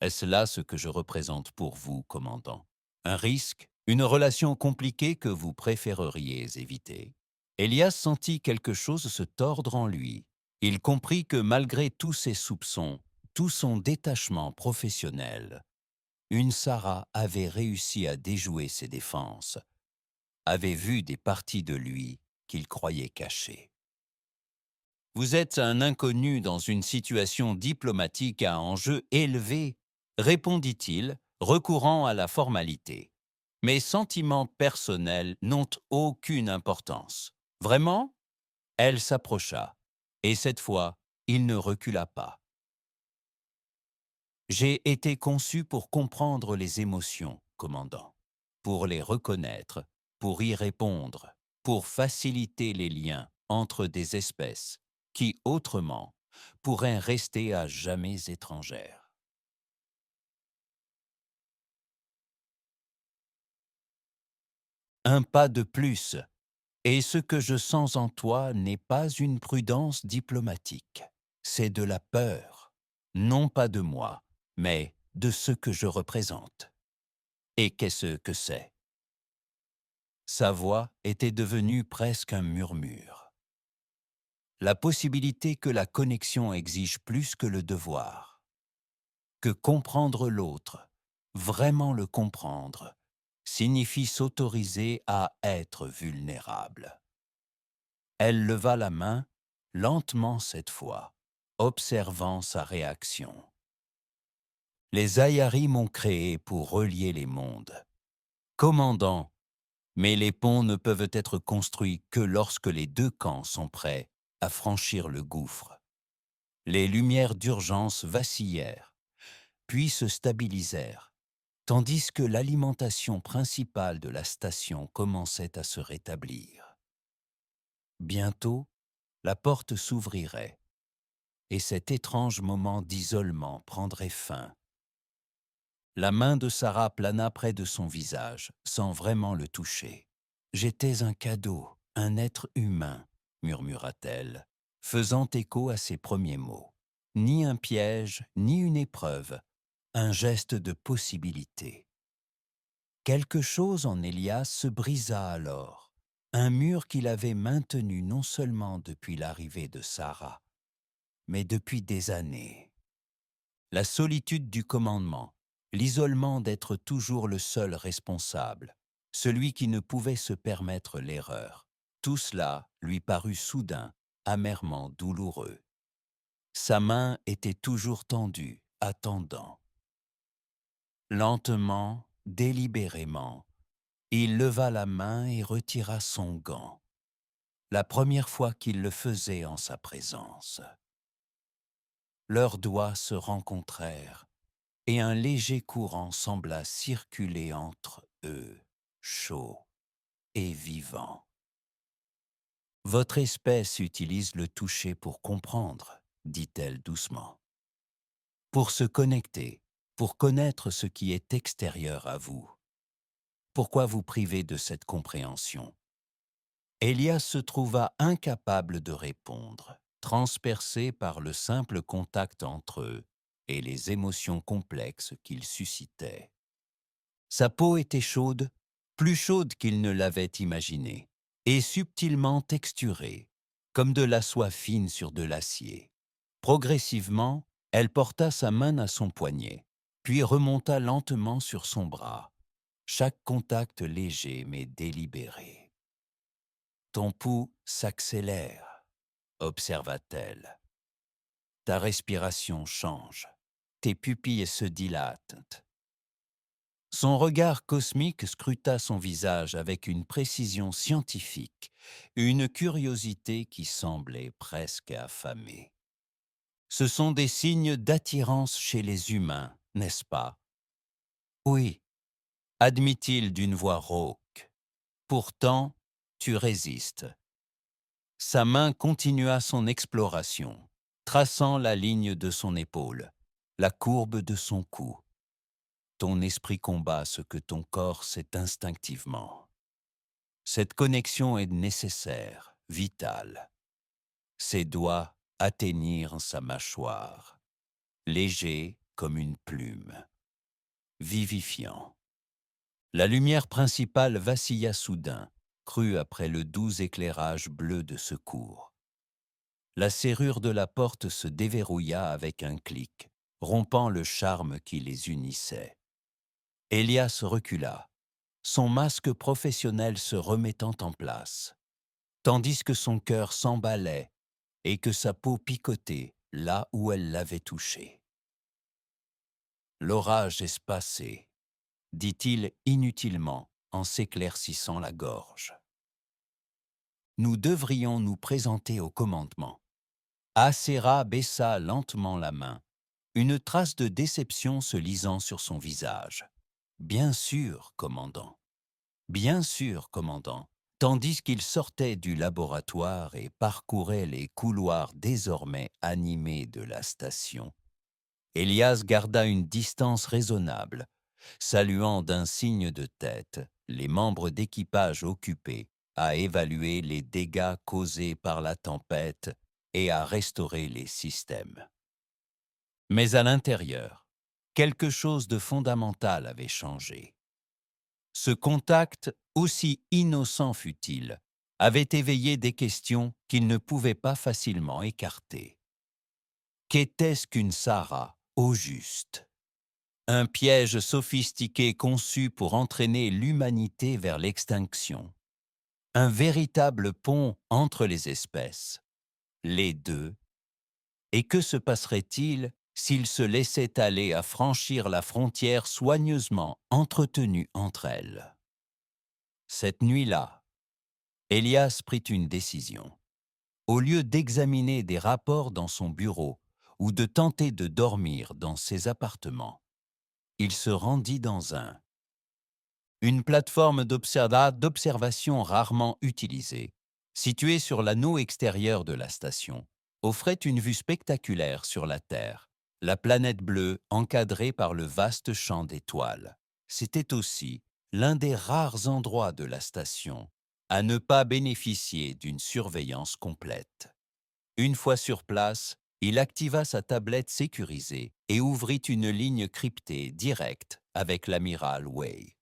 Est-ce là ce que je représente pour vous, commandant? Un risque, une relation compliquée que vous préféreriez éviter? Elias sentit quelque chose se tordre en lui. Il comprit que malgré tous ses soupçons, tout son détachement professionnel, une Sarah avait réussi à déjouer ses défenses, avait vu des parties de lui qu'il croyait cachées. Vous êtes un inconnu dans une situation diplomatique à enjeu élevé, répondit-il, recourant à la formalité. Mes sentiments personnels n'ont aucune importance. Vraiment? Elle s'approcha, et cette fois, il ne recula pas. J'ai été conçu pour comprendre les émotions, commandant, pour les reconnaître, pour y répondre, pour faciliter les liens entre des espèces qui, autrement, pourraient rester à jamais étrangères. Un pas de plus, et ce que je sens en toi n'est pas une prudence diplomatique, c'est de la peur, non pas de moi, mais de ce que je représente. Et qu'est-ce que c'est? Sa voix était devenue presque un murmure. La possibilité que la connexion exige plus que le devoir, que comprendre l'autre, vraiment le comprendre, signifie s'autoriser à être vulnérable. Elle leva la main, lentement cette fois, observant sa réaction. Les Ayaris m'ont créé pour relier les mondes. Commandant, mais les ponts ne peuvent être construits que lorsque les deux camps sont prêts à franchir le gouffre. Les lumières d'urgence vacillèrent, puis se stabilisèrent, tandis que l'alimentation principale de la station commençait à se rétablir. Bientôt, la porte s'ouvrirait, et cet étrange moment d'isolement prendrait fin. La main de Sarah plana près de son visage, sans vraiment le toucher. J'étais un cadeau, un être humain, murmura-t-elle, faisant écho à ses premiers mots. Ni un piège, ni une épreuve, un geste de possibilité. Quelque chose en Elias se brisa alors, un mur qu'il avait maintenu non seulement depuis l'arrivée de Sarah, mais depuis des années. La solitude du commandement, l'isolement d'être toujours le seul responsable, celui qui ne pouvait se permettre l'erreur. Tout cela lui parut soudain, amèrement douloureux. Sa main était toujours tendue, attendant. Lentement, délibérément, il leva la main et retira son gant, la première fois qu'il le faisait en sa présence. Leurs doigts se rencontrèrent, et un léger courant sembla circuler entre eux, chaud et vivant. Votre espèce utilise le toucher pour comprendre, dit-elle doucement. Pour se connecter, pour connaître ce qui est extérieur à vous. Pourquoi vous priver de cette compréhension? Elias se trouva incapable de répondre, transpercé par le simple contact entre eux et les émotions complexes qu'il suscitait. Sa peau était chaude, plus chaude qu'il ne l'avait imaginé, et subtilement texturée, comme de la soie fine sur de l'acier. Progressivement, elle porta sa main à son poignet, puis remonta lentement sur son bras, chaque contact léger mais délibéré. Ton pouls s'accélère, observa-t-elle. Ta respiration change, tes pupilles se dilatent. Son regard cosmique scruta son visage avec une précision scientifique, une curiosité qui semblait presque affamée. Ce sont des signes d'attirance chez les humains, n'est-ce pas? Oui, admit-il d'une voix rauque. Pourtant, tu résistes. Sa main continua son exploration, traçant la ligne de son épaule, la courbe de son cou. Ton esprit combat ce que ton corps sait instinctivement. Cette connexion est nécessaire, vitale. Ses doigts atteignirent sa mâchoire, léger comme une plume, vivifiant. La lumière principale vacilla soudain, crue après le doux éclairage bleu de secours. La serrure de la porte se déverrouilla avec un clic, rompant le charme qui les unissait. Elias recula, son masque professionnel se remettant en place, tandis que son cœur s'emballait et que sa peau picotait là où elle l'avait touché. L'orage est passé, dit-il inutilement en s'éclaircissant la gorge. Nous devrions nous présenter au commandement. Acera baissa lentement la main, une trace de déception se lisant sur son visage. Bien sûr, commandant. Bien sûr, commandant. Tandis qu'il sortait du laboratoire et parcourait les couloirs désormais animés de la station, Elias garda une distance raisonnable, saluant d'un signe de tête les membres d'équipage occupés à évaluer les dégâts causés par la tempête et à restaurer les systèmes. Mais à l'intérieur, quelque chose de fondamental avait changé. Ce contact, aussi innocent fût-il, avait éveillé des questions qu'il ne pouvait pas facilement écarter. Qu'était-ce qu'une Sarah, au juste? Un piège sophistiqué conçu pour entraîner l'humanité vers l'extinction. Un véritable pont entre les espèces. Les deux. Et que se passerait-il s'ils se laissaient aller à franchir la frontière soigneusement entretenue entre elles? Cette nuit-là, Elias prit une décision. Au lieu d'examiner des rapports dans son bureau ou de tenter de dormir dans ses appartements, il se rendit dans une plateforme d'observation rarement utilisée, située sur l'anneau extérieur de la station, offrait une vue spectaculaire sur la Terre, la planète bleue encadrée par le vaste champ d'étoiles. C'était aussi l'un des rares endroits de la station à ne pas bénéficier d'une surveillance complète. Une fois sur place, il activa sa tablette sécurisée et ouvrit une ligne cryptée directe avec l'amiral Way.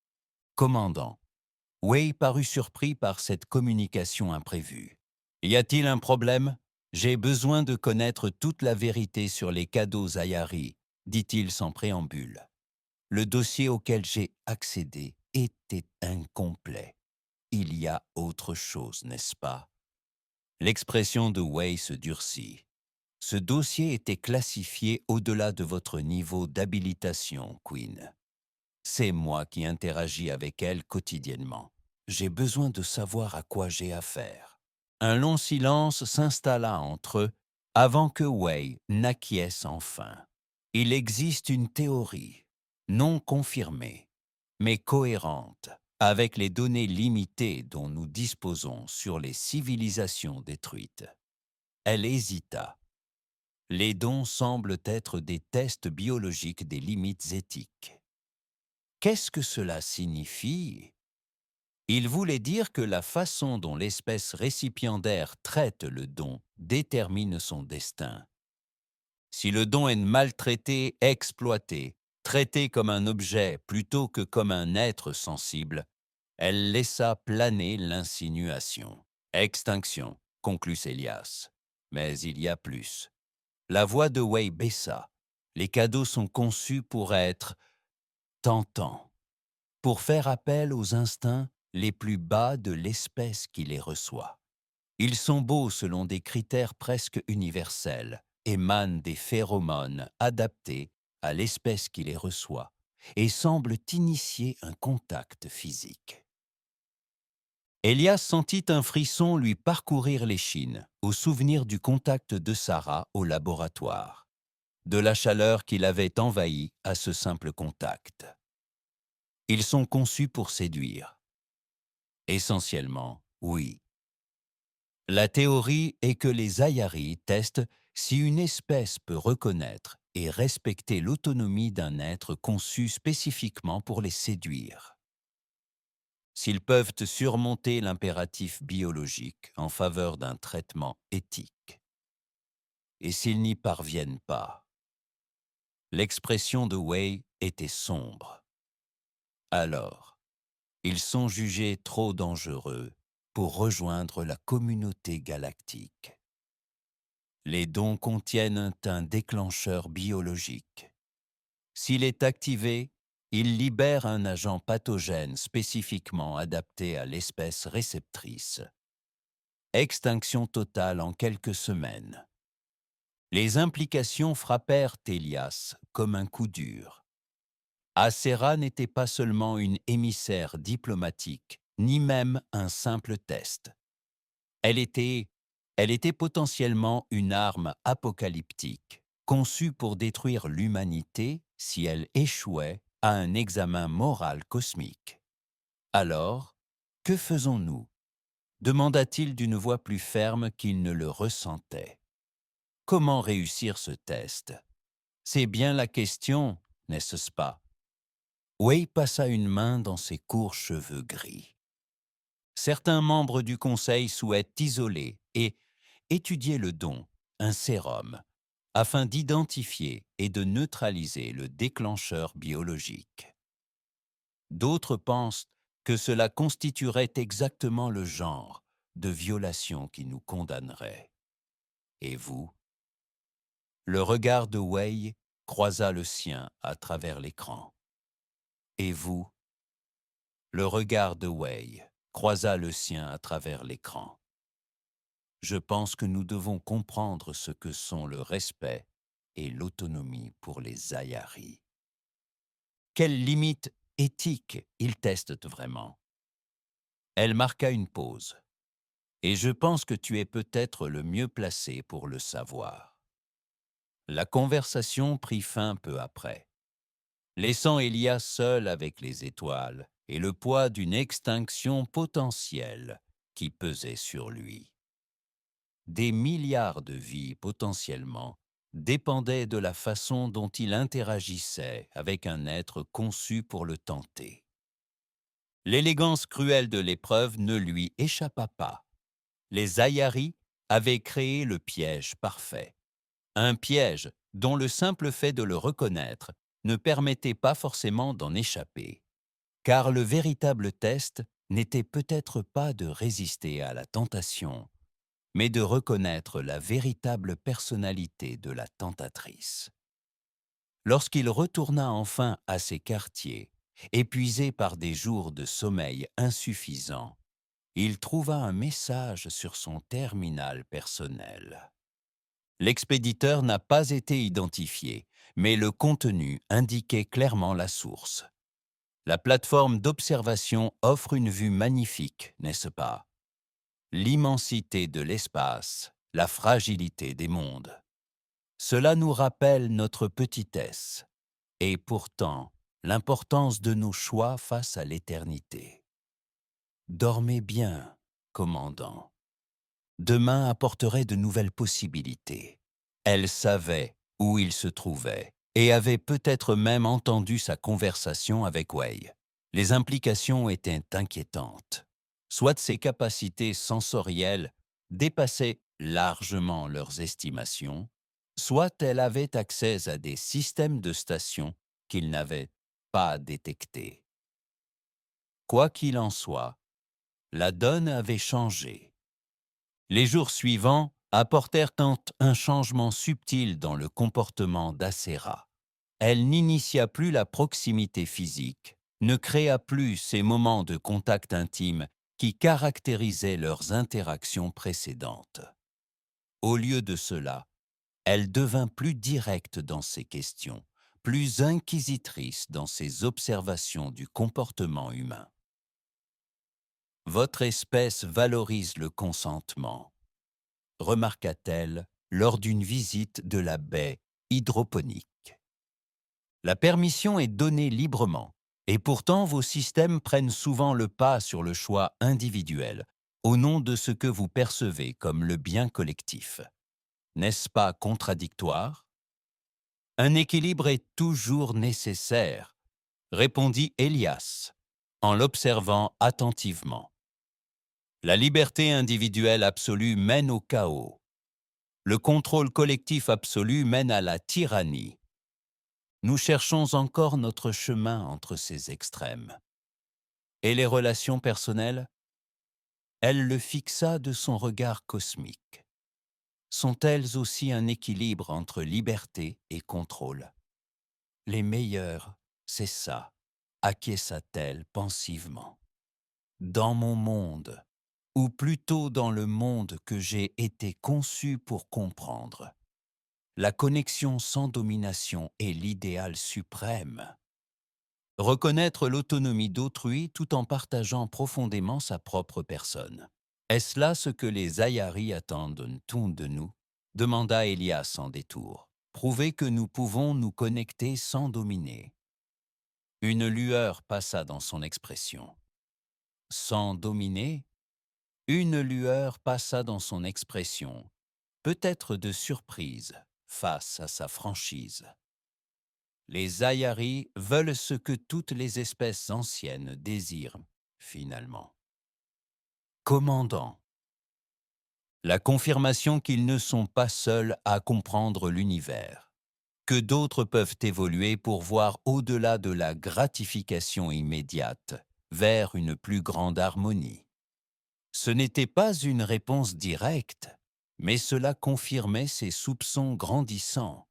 Commandant, Way parut surpris par cette communication imprévue. Y a-t-il un problème? J'ai besoin de connaître toute la vérité sur les cadeaux Ayari, dit-il sans préambule. Le dossier auquel j'ai accédé était incomplet. Il y a autre chose, n'est-ce pas? L'expression de Way se durcit. Ce dossier était classifié au-delà de votre niveau d'habilitation, Queen. C'est moi qui interagis avec elle quotidiennement. J'ai besoin de savoir à quoi j'ai affaire. Un long silence s'installa entre eux avant que Way n'acquiesce enfin. Il existe une théorie, non confirmée, mais cohérente, avec les données limitées dont nous disposons sur les civilisations détruites. Elle hésita. Les dons semblent être des tests biologiques des limites éthiques. Qu'est-ce que cela signifie? Il voulait dire que la façon dont l'espèce récipiendaire traite le don détermine son destin. Si le don est maltraité, exploité, traité comme un objet plutôt que comme un être sensible, elle laissa planer l'insinuation. Extinction, conclut Elias. Mais il y a plus. La voix de Way baissa. Les cadeaux sont conçus pour être tentants, pour faire appel aux instincts les plus bas de l'espèce qui les reçoit. Ils sont beaux selon des critères presque universels, émanent des phéromones adaptés à l'espèce qui les reçoit et semblent initier un contact physique. Elias sentit un frisson lui parcourir l'échine au souvenir du contact de Sarah au laboratoire, de la chaleur qui l'avait envahi à ce simple contact. Ils sont conçus pour séduire. Essentiellement, oui. La théorie est que les Ayari testent si une espèce peut reconnaître et respecter l'autonomie d'un être conçu spécifiquement pour les séduire. S'ils peuvent surmonter l'impératif biologique en faveur d'un traitement éthique. Et s'ils n'y parviennent pas. L'expression de Way était sombre. Alors, ils sont jugés trop dangereux pour rejoindre la communauté galactique. Les dons contiennent un déclencheur biologique. S'il est activé, il libère un agent pathogène spécifiquement adapté à l'espèce réceptrice. Extinction totale en quelques semaines. Les implications frappèrent Elias comme un coup dur. Acera n'était pas seulement une émissaire diplomatique, ni même un simple test. Elle était, elle était potentiellement une arme apocalyptique, conçue pour détruire l'humanité si elle échouait à un examen moral cosmique. Alors, que faisons-nous? Demanda-t-il d'une voix plus ferme qu'il ne le ressentait. Comment réussir ce test? C'est bien la question, n'est-ce pas? Wei passa une main dans ses courts cheveux gris. Certains membres du conseil souhaitent isoler et étudier le don, un sérum, afin d'identifier et de neutraliser le déclencheur biologique. D'autres pensent que cela constituerait exactement le genre de violation qui nous condamnerait. Et vous? Le regard de Wei croisa le sien à travers l'écran. Et vous? Le regard de Wei croisa le sien à travers l'écran. Je pense que nous devons comprendre ce que sont le respect et l'autonomie pour les Ayari. Quelles limites éthiques ils testent vraiment? Elle marqua une pause. Et je pense que tu es peut-être le mieux placé pour le savoir. La conversation prit fin peu après, laissant Elias seul avec les étoiles et le poids d'une extinction potentielle qui pesait sur lui. Des milliards de vies potentiellement dépendaient de la façon dont il interagissait avec un être conçu pour le tenter. L'élégance cruelle de l'épreuve ne lui échappa pas. Les Ayari avaient créé le piège parfait. Un piège dont le simple fait de le reconnaître ne permettait pas forcément d'en échapper. Car le véritable test n'était peut-être pas de résister à la tentation, mais de reconnaître la véritable personnalité de la tentatrice. Lorsqu'il retourna enfin à ses quartiers, épuisé par des jours de sommeil insuffisant, il trouva un message sur son terminal personnel. L'expéditeur n'a pas été identifié, mais le contenu indiquait clairement la source. La plateforme d'observation offre une vue magnifique, n'est-ce pas? L'immensité de l'espace, la fragilité des mondes. Cela nous rappelle notre petitesse, et pourtant l'importance de nos choix face à l'éternité. Dormez bien, commandant. Demain apporterait de nouvelles possibilités. Elle savait où il se trouvait et avait peut-être même entendu sa conversation avec Wei. Les implications étaient inquiétantes. Soit ses capacités sensorielles dépassaient largement leurs estimations, soit elle avait accès à des systèmes de station qu'il n'avait pas détectés. Quoi qu'il en soit, la donne avait changé. Les jours suivants apportèrent un changement subtil dans le comportement d'Acera. Elle n'initia plus la proximité physique, ne créa plus ces moments de contact intime qui caractérisaient leurs interactions précédentes. Au lieu de cela, elle devint plus directe dans ses questions, plus inquisitrice dans ses observations du comportement humain. Votre espèce valorise le consentement, remarqua-t-elle lors d'une visite de la baie hydroponique. La permission est donnée librement, et pourtant vos systèmes prennent souvent le pas sur le choix individuel, au nom de ce que vous percevez comme le bien collectif. N'est-ce pas contradictoire? Un équilibre est toujours nécessaire, répondit Elias, en l'observant attentivement. La liberté individuelle absolue mène au chaos. Le contrôle collectif absolu mène à la tyrannie. Nous cherchons encore notre chemin entre ces extrêmes. Et les relations personnelles? Elle le fixa de son regard cosmique. sont elles aussi un équilibre entre liberté et contrôle. Les meilleures, c'est ça, acquiesça-t-elle pensivement. Dans mon monde, ou plutôt dans le monde que j'ai été conçu pour comprendre, la connexion sans domination est l'idéal suprême. Reconnaître l'autonomie d'autrui tout en partageant profondément sa propre personne. Est-ce là ce que les Ayaris attendent-ils de nous demanda Elias sans détour. Prouver que nous pouvons nous connecter sans dominer. Une lueur passa dans son expression. Sans dominer, une lueur passa dans son expression, peut-être de surprise face à sa franchise. Les Ayaris veulent ce que toutes les espèces anciennes désirent, finalement. Commandant. La confirmation qu'ils ne sont pas seuls à comprendre l'univers, que d'autres peuvent évoluer pour voir au-delà de la gratification immédiate, vers une plus grande harmonie. Ce n'était pas une réponse directe, mais cela confirmait ses soupçons grandissants.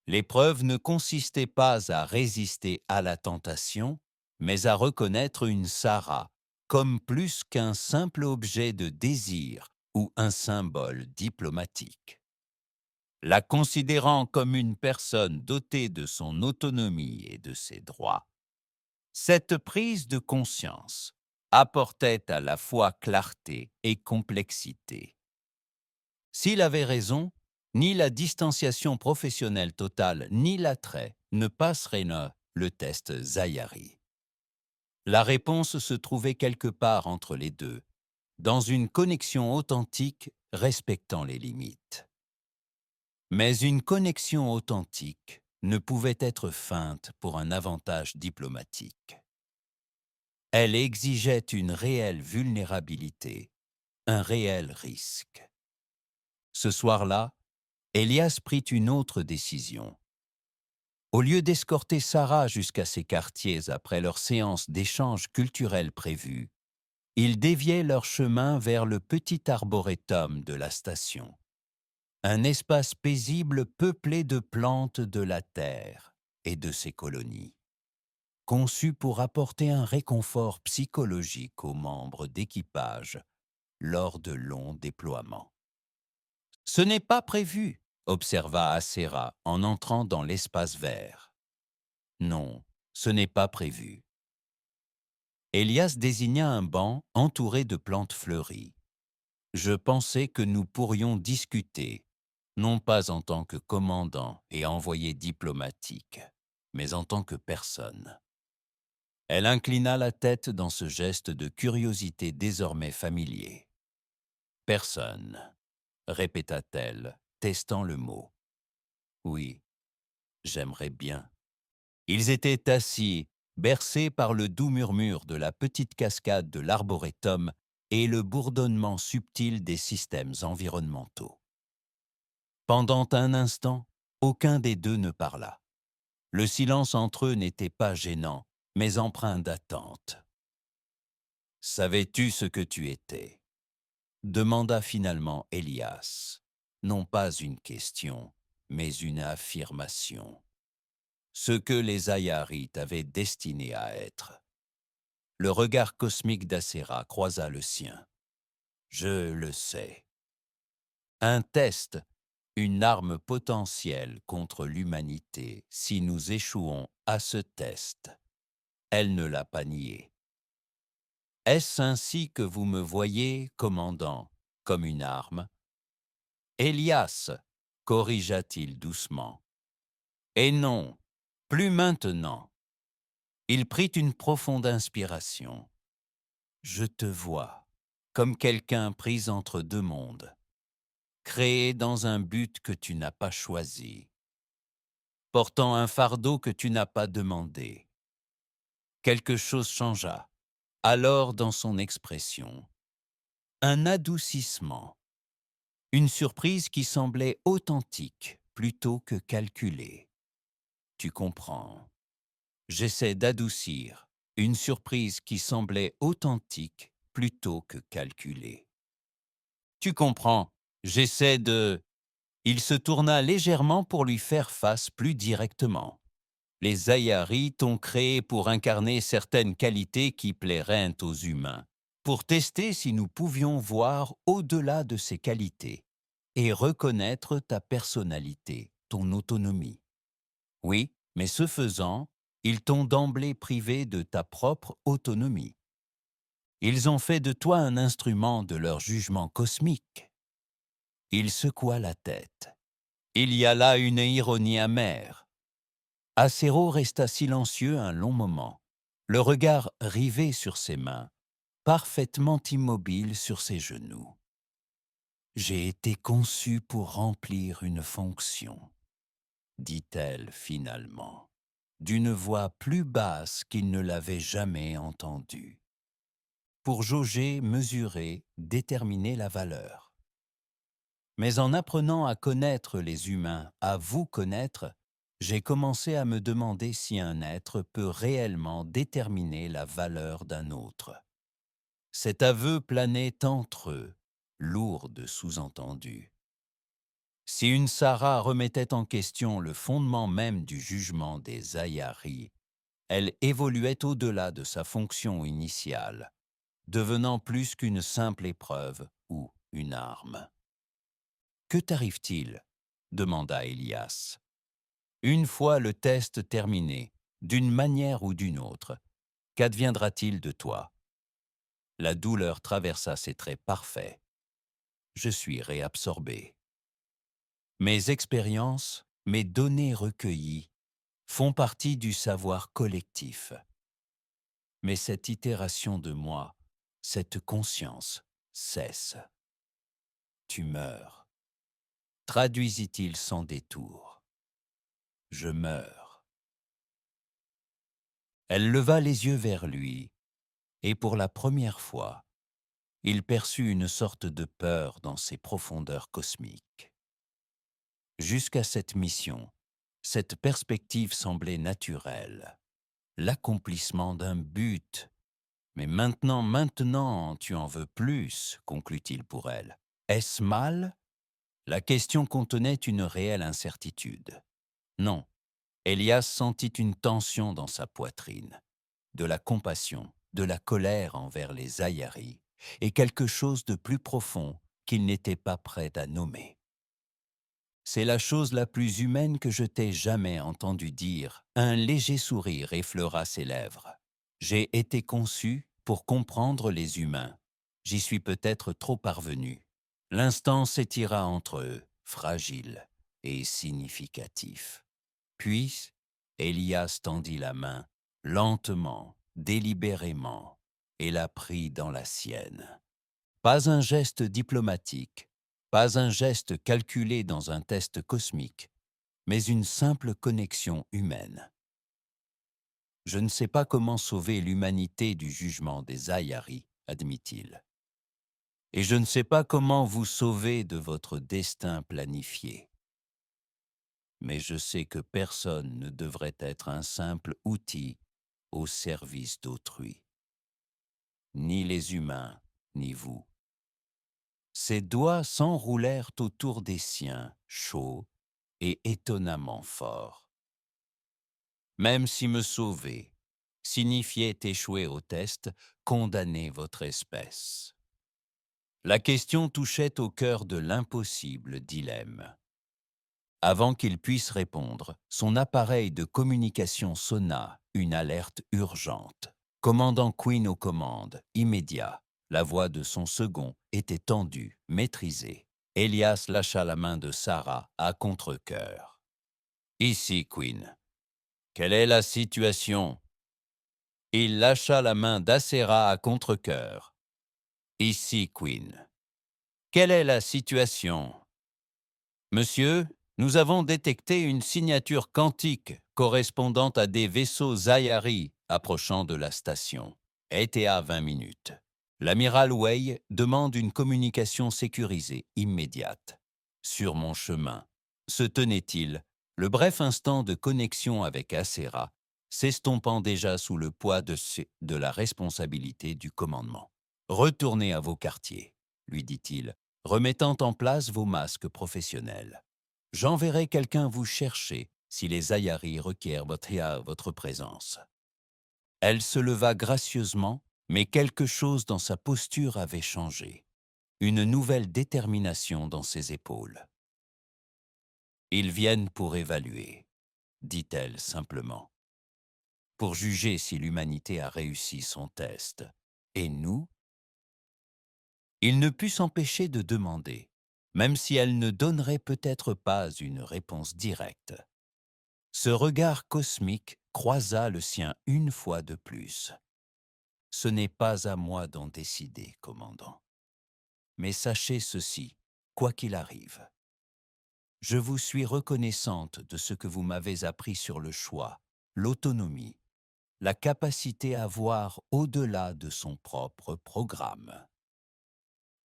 L'épreuve ne consistait pas à résister à la tentation, mais à reconnaître une Sarah comme plus qu'un simple objet de désir ou un symbole diplomatique. La considérant comme une personne dotée de son autonomie et de ses droits, cette prise de conscience apportait à la fois clarté et complexité. S'il avait raison, ni la distanciation professionnelle totale ni l'attrait ne passeraient le test Zayari. La réponse se trouvait quelque part entre les deux, dans une connexion authentique respectant les limites. Mais une connexion authentique ne pouvait être feinte pour un avantage diplomatique. Elle exigeait une réelle vulnérabilité, un réel risque. Ce soir-là, Elias prit une autre décision. Au lieu d'escorter Sarah jusqu'à ses quartiers après leur séance d'échange culturel prévue, il déviait leur chemin vers le petit arboretum de la station, un espace paisible peuplé de plantes de la terre et de ses colonies, conçu pour apporter un réconfort psychologique aux membres d'équipage lors de longs déploiements. « Ce n'est pas prévu », observa Acera en entrant dans l'espace vert. « Non, ce n'est pas prévu. » Elias désigna un banc entouré de plantes fleuries. « Je pensais que nous pourrions discuter, non pas en tant que commandant et envoyé diplomatique, mais en tant que personne. » Elle inclina la tête dans ce geste de curiosité désormais familier. « Personne », répéta-t-elle, testant le mot. « Oui, j'aimerais bien. » Ils étaient assis, bercés par le doux murmure de la petite cascade de l'arboretum et le bourdonnement subtil des systèmes environnementaux. Pendant un instant, aucun des deux ne parla. Le silence entre eux n'était pas gênant, mais empreint d'attente. « Savais-tu ce que tu étais ?» demanda finalement Elias. Non pas une question, mais une affirmation. Ce que les Ayaris t'avaient destiné à être. Le regard cosmique d'Acera croisa le sien. Je le sais. Un test, une arme potentielle contre l'humanité si nous échouons à ce test. Elle ne l'a pas nié. Est-ce ainsi que vous me voyez, commandant, comme une arme? Elias, corrigea-t-il doucement. Et non, plus maintenant. Il prit une profonde inspiration. Je te vois, comme quelqu'un pris entre deux mondes, créé dans un but que tu n'as pas choisi, portant un fardeau que tu n'as pas demandé. Quelque chose changea, alors dans son expression. Un adoucissement, une surprise qui semblait authentique plutôt que calculée. Tu comprends. J'essaie d'adoucir une surprise qui semblait authentique plutôt que calculée. Tu comprends, J'essaie de... Il se tourna légèrement pour lui faire face plus directement. Les Ayari t'ont créé pour incarner certaines qualités qui plairaient aux humains, pour tester si nous pouvions voir au-delà de ces qualités et reconnaître ta personnalité, ton autonomie. Oui, mais ce faisant, ils t'ont d'emblée privé de ta propre autonomie. Ils ont fait de toi un instrument de leur jugement cosmique. Il secoua la tête. Il y a là une ironie amère. Acero resta silencieux un long moment, le regard rivé sur ses mains, parfaitement immobile sur ses genoux. J'ai été conçu pour remplir une fonction, dit-elle finalement, d'une voix plus basse qu'il ne l'avait jamais entendue, pour jauger, mesurer, déterminer la valeur. Mais en apprenant à connaître les humains, à vous connaître, j'ai commencé à me demander si un être peut réellement déterminer la valeur d'un autre. Cet aveu planait entre eux, lourd de sous-entendus. Si une Sarah remettait en question le fondement même du jugement des Ayari, elle évoluait au-delà de sa fonction initiale, devenant plus qu'une simple épreuve ou une arme. « Que t'arrive-t-il » demanda Elias. « Une fois le test terminé, d'une manière ou d'une autre, qu'adviendra-t-il de toi ?» La douleur traversa ses traits parfaits. Je suis réabsorbé. Mes expériences, mes données recueillies, font partie du savoir collectif. Mais cette itération de moi, cette conscience, cesse. Tu meurs. Traduisit-il sans détour. Je meurs. Elle leva les yeux vers lui, et pour la première fois, il perçut une sorte de peur dans ses profondeurs cosmiques. Jusqu'à cette mission, cette perspective semblait naturelle, l'accomplissement d'un but. Mais maintenant, tu en veux plus, conclut-il pour elle. Est-ce mal? La question contenait une réelle incertitude. Non, Elias sentit une tension dans sa poitrine, de la compassion, de la colère envers les Ayari, et quelque chose de plus profond qu'il n'était pas prêt à nommer. C'est la chose la plus humaine que je t'ai jamais entendu dire. Un léger sourire effleura ses lèvres. J'ai été conçu pour comprendre les humains. J'y suis peut-être trop parvenu. L'instant s'étira entre eux, fragile et significatif. Puis, Elias tendit la main, lentement, délibérément, et la prit dans la sienne. Pas un geste diplomatique, pas un geste calculé dans un test cosmique, mais une simple connexion humaine. Je ne sais pas comment sauver l'humanité du jugement des Ayari, admit-il. Et je ne sais pas comment vous sauver de votre destin planifié. Mais je sais que personne ne devrait être un simple outil au service d'autrui. Ni les humains, ni vous. Ses doigts s'enroulèrent autour des siens, chauds et étonnamment forts. Même si me sauver signifiait échouer au test, condamner votre espèce. La question touchait au cœur de l'impossible dilemme. Avant qu'il puisse répondre, son appareil de communication sonna une alerte urgente. Commandant Quinn aux commandes, immédiat. La voix de son second était tendue, maîtrisée. Elias lâcha la main de Sarah à contre-cœur. « Ici, Quinn. Quelle est la situation ?» Il lâcha la main d'Acera à contre-cœur. « Ici, Quinn. Quelle est la situation ?» « Monsieur, nous avons détecté une signature quantique correspondant à des vaisseaux Ayari approchant de la station. ETA 20 minutes. L'amiral Wei demande une communication sécurisée immédiate. Sur mon chemin, se tenait-il, le bref instant de connexion avec Acera, s'estompant déjà sous le poids de la responsabilité du commandement. « Retournez à vos quartiers, lui dit-il, remettant en place vos masques professionnels. J'enverrai quelqu'un vous chercher si les Ayari requièrent votre présence. » Elle se leva gracieusement, mais quelque chose dans sa posture avait changé. Une nouvelle détermination dans ses épaules. « Ils viennent pour évaluer, » dit-elle simplement, « pour juger si l'humanité a réussi son test. Et nous ?» Il ne put s'empêcher de demander, même si elle ne donnerait peut-être pas une réponse directe. Ce regard cosmique croisa le sien une fois de plus. « Ce n'est pas à moi d'en décider, commandant. Mais sachez ceci, quoi qu'il arrive. Je vous suis reconnaissante de ce que vous m'avez appris sur le choix, l'autonomie, la capacité à voir au-delà de son propre programme. »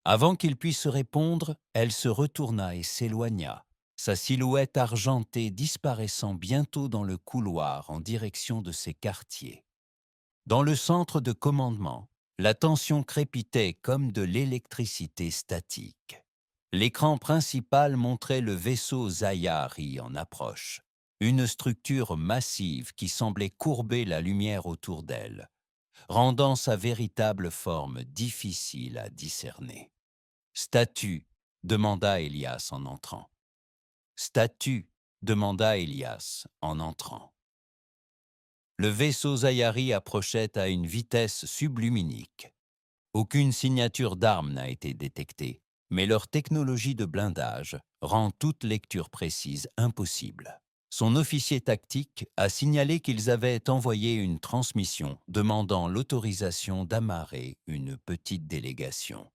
Avant qu'il puisse répondre, elle se retourna et s'éloigna, sa silhouette argentée disparaissant bientôt dans le couloir en direction de ses quartiers. Dans le centre de commandement, la tension crépitait comme de l'électricité statique. L'écran principal montrait le vaisseau Zayari en approche, une structure massive qui semblait courber la lumière autour d'elle, rendant sa véritable forme difficile à discerner. « Statue » demanda Elias en entrant. « Statue » demanda Elias en entrant. Le vaisseau Zayari approchait à une vitesse subluminique. Aucune signature d'armes n'a été détectée, mais leur technologie de blindage rend toute lecture précise impossible. Son officier tactique a signalé qu'ils avaient envoyé une transmission demandant l'autorisation d'amarrer une petite délégation.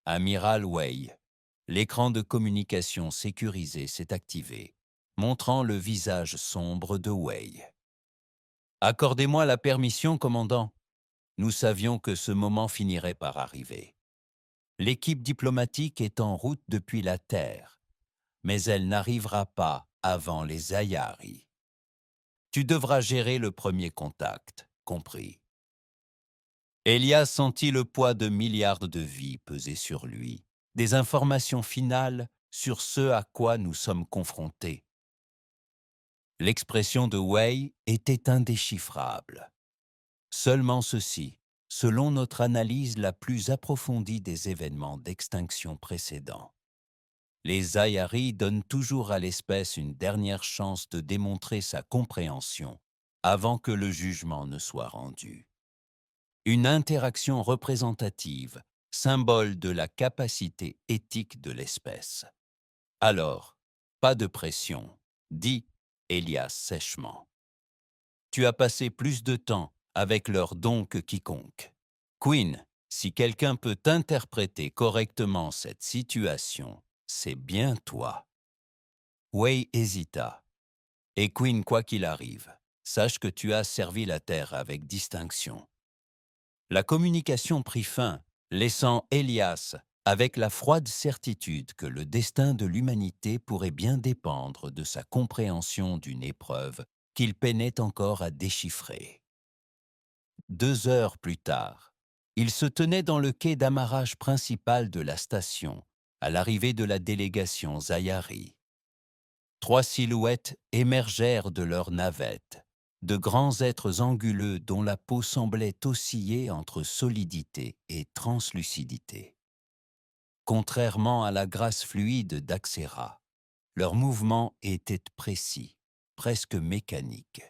Amiral Wei, l'écran de communication sécurisé s'est activé, montrant le visage sombre de Wei. « Accordez-moi la permission, commandant. Nous savions que ce moment finirait par arriver. L'équipe diplomatique est en route depuis la Terre, mais elle n'arrivera pas avant les Ayari. Tu devras gérer le premier contact, compris. » Elias sentit le poids de milliards de vies peser sur lui, des informations finales sur ce à quoi nous sommes confrontés. L'expression de Wei était indéchiffrable. Seulement ceci, selon notre analyse la plus approfondie des événements d'extinction précédents. Les Ayari donnent toujours à l'espèce une dernière chance de démontrer sa compréhension avant que le jugement ne soit rendu. Une interaction représentative, symbole de la capacité éthique de l'espèce. Alors, pas de pression, dit Elias sèchement. Tu as passé plus de temps avec leurs dons que quiconque. Queen, si quelqu'un peut interpréter correctement cette situation, c'est bien toi. Wei hésita. Et Queen, quoi qu'il arrive, sache que tu as servi la Terre avec distinction. La communication prit fin, laissant Elias avec la froide certitude que le destin de l'humanité pourrait bien dépendre de sa compréhension d'une épreuve qu'il peinait encore à déchiffrer. 2 heures plus tard, il se tenait dans le quai d'amarrage principal de la station, à l'arrivée de la délégation Zayari. 3 silhouettes émergèrent de leur navette, de grands êtres anguleux dont la peau semblait osciller entre solidité et translucidité. Contrairement à la grâce fluide d'Axera, leurs mouvements étaient précis, presque mécaniques.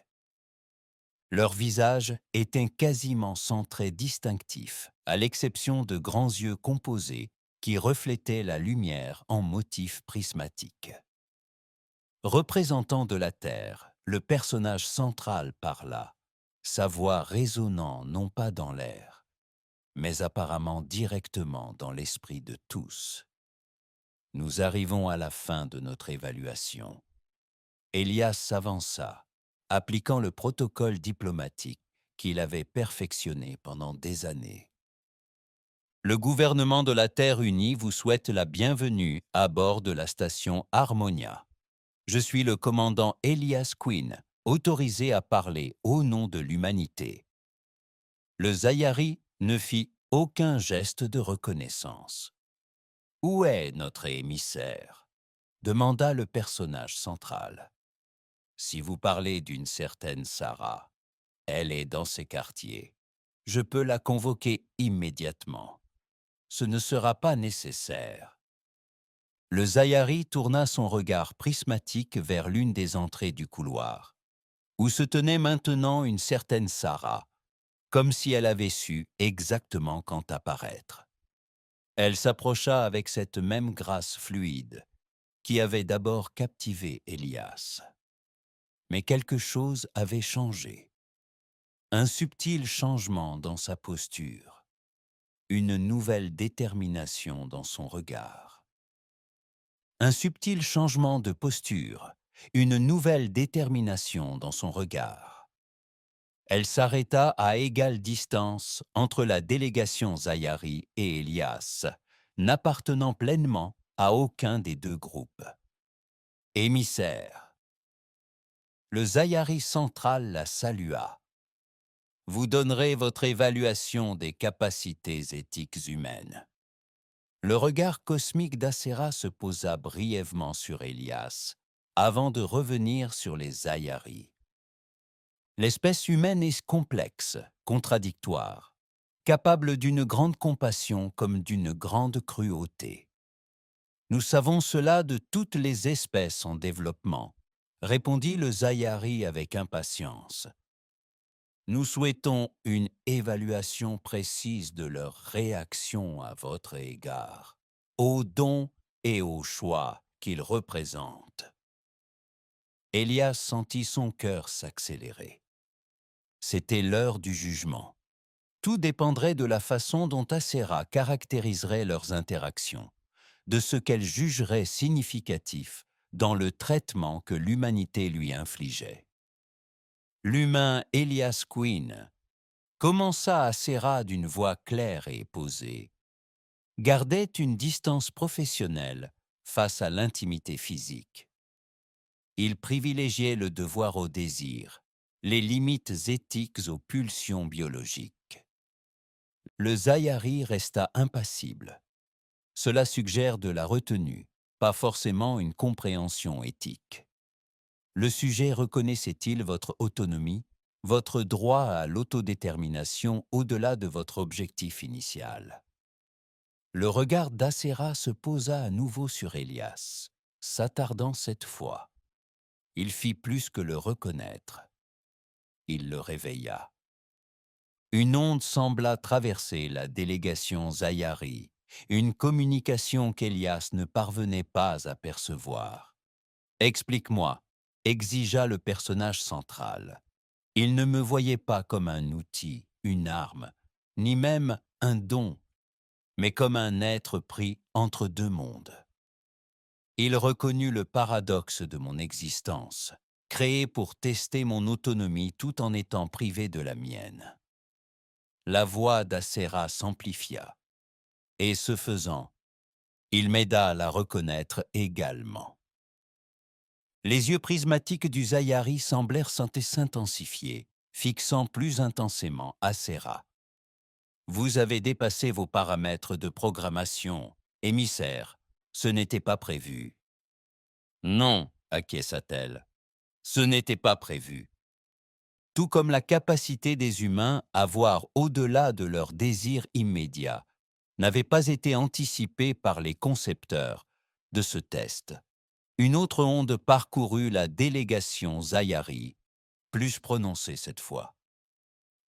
Leurs visages étaient quasiment sans traits distinctifs, à l'exception de grands yeux composés qui reflétaient la lumière en motifs prismatiques. Représentant de la Terre, le personnage central parla, sa voix résonnant non pas dans l'air, mais apparemment directement dans l'esprit de tous. Nous arrivons à la fin de notre évaluation. Elias s'avança, appliquant le protocole diplomatique qu'il avait perfectionné pendant des années. Le gouvernement de la Terre unie vous souhaite la bienvenue à bord de la station Harmonia. Je suis le commandant Elias Queen, autorisé à parler au nom de l'humanité. Le Zayari ne fit aucun geste de reconnaissance. Où est notre émissaire? Demanda le personnage central. Si vous parlez d'une certaine Sarah, elle est dans ces quartiers. Je peux la convoquer immédiatement. Ce ne sera pas nécessaire. Le Zayari tourna son regard prismatique vers l'une des entrées du couloir, où se tenait maintenant une certaine Sarah, comme si elle avait su exactement quand apparaître. Elle s'approcha avec cette même grâce fluide qui avait d'abord captivé Elias. Mais quelque chose avait changé. Un subtil changement dans sa posture, une nouvelle détermination dans son regard. Un subtil changement de posture, une nouvelle détermination dans son regard. Elle s'arrêta à égale distance entre la délégation Zayari et Elias, n'appartenant pleinement à aucun des deux groupes. Émissaire. Le Zayari central la salua. Vous donnerez votre évaluation des capacités éthiques humaines. Le regard cosmique d'Acera se posa brièvement sur Elias, avant de revenir sur les Zayari. L'espèce humaine est complexe, contradictoire, capable d'une grande compassion comme d'une grande cruauté. Nous savons cela de toutes les espèces en développement, répondit le Zayari avec impatience. Nous souhaitons une évaluation précise de leur réaction à votre égard, aux dons et aux choix qu'ils représentent. Elias sentit son cœur s'accélérer. C'était l'heure du jugement. Tout dépendrait de la façon dont Acera caractériserait leurs interactions, de ce qu'elle jugerait significatif dans le traitement que l'humanité lui infligeait. L'humain Elias Quinn commença Acera d'une voix claire et posée, gardait une distance professionnelle face à l'intimité physique. Il privilégiait le devoir au désir, les limites éthiques aux pulsions biologiques. Le Zayari resta impassible. Cela suggère de la retenue, pas forcément une compréhension éthique. Le sujet reconnaissait-il votre autonomie, votre droit à l'autodétermination au-delà de votre objectif initial? Le regard d'Acera se posa à nouveau sur Elias, s'attardant cette fois. Il fit plus que le reconnaître. Il le réveilla. Une onde sembla traverser la délégation Zayari, une communication qu'Elias ne parvenait pas à percevoir. « Explique-moi », exigea le personnage central. Il ne me voyait pas comme un outil, une arme, ni même un don, mais comme un être pris entre deux mondes. Il reconnut le paradoxe de mon existence, créé pour tester mon autonomie tout en étant privé de la mienne. La voix d'Acera s'amplifia, et ce faisant, il m'aida à la reconnaître également. Les yeux prismatiques du Zayari semblèrent s'intensifier, fixant plus intensément Acera. Vous avez dépassé vos paramètres de programmation, émissaire. Ce n'était pas prévu. Non, acquiesça-t-elle. Ce n'était pas prévu. Tout comme la capacité des humains à voir au-delà de leurs désirs immédiats n'avait pas été anticipée par les concepteurs de ce test. Une autre onde parcourut la délégation Zayari, plus prononcée cette fois.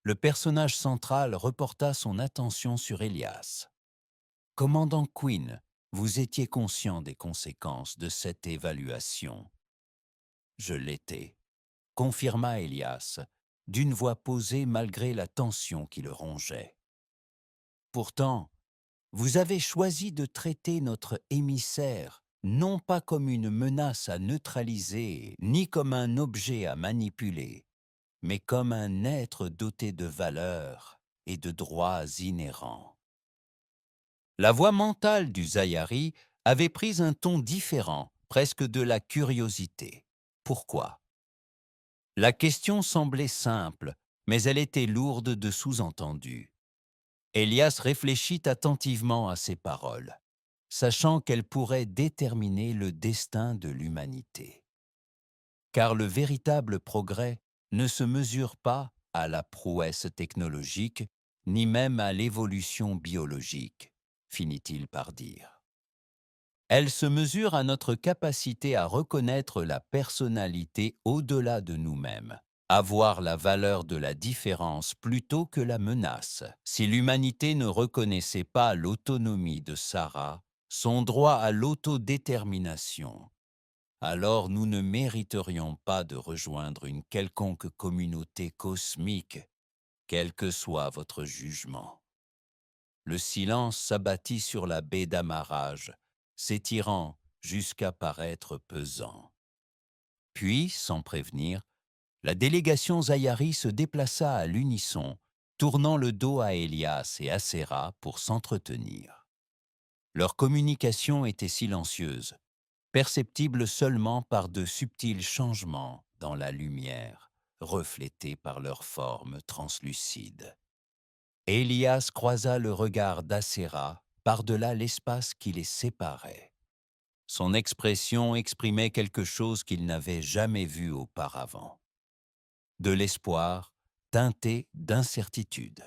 Le personnage central reporta son attention sur Elias. « Commandant Quinn, vous étiez conscient des conséquences de cette évaluation. » « Je l'étais, » confirma Elias, d'une voix posée malgré la tension qui le rongeait. « Pourtant, vous avez choisi de traiter notre émissaire non pas comme une menace à neutraliser, ni comme un objet à manipuler, mais comme un être doté de valeurs et de droits inhérents. » La voix mentale du Zayari avait pris un ton différent, presque de la curiosité. Pourquoi? La question semblait simple, mais elle était lourde de sous-entendus. Elias réfléchit attentivement à ces paroles. sachant qu'elle pourrait déterminer le destin de l'humanité. Car le véritable progrès ne se mesure pas à la prouesse technologique, ni même à l'évolution biologique, finit-il par dire. Elle se mesure à notre capacité à reconnaître la personnalité au-delà de nous-mêmes, à voir la valeur de la différence plutôt que la menace. Si l'humanité ne reconnaissait pas l'autonomie de Sarah, son droit à l'autodétermination, alors nous ne mériterions pas de rejoindre une quelconque communauté cosmique, quel que soit votre jugement. Le silence s'abattit sur la baie d'amarrage, s'étirant jusqu'à paraître pesant. Puis, sans prévenir, la délégation Zayari se déplaça à l'unisson, tournant le dos à Elias et à Séra pour s'entretenir. Leur communication était silencieuse, perceptible seulement par de subtils changements dans la lumière, reflétés par leurs formes translucides. Elias croisa le regard d'Asséra par-delà l'espace qui les séparait. Son expression exprimait quelque chose qu'il n'avait jamais vu auparavant. De l'espoir teinté d'incertitude.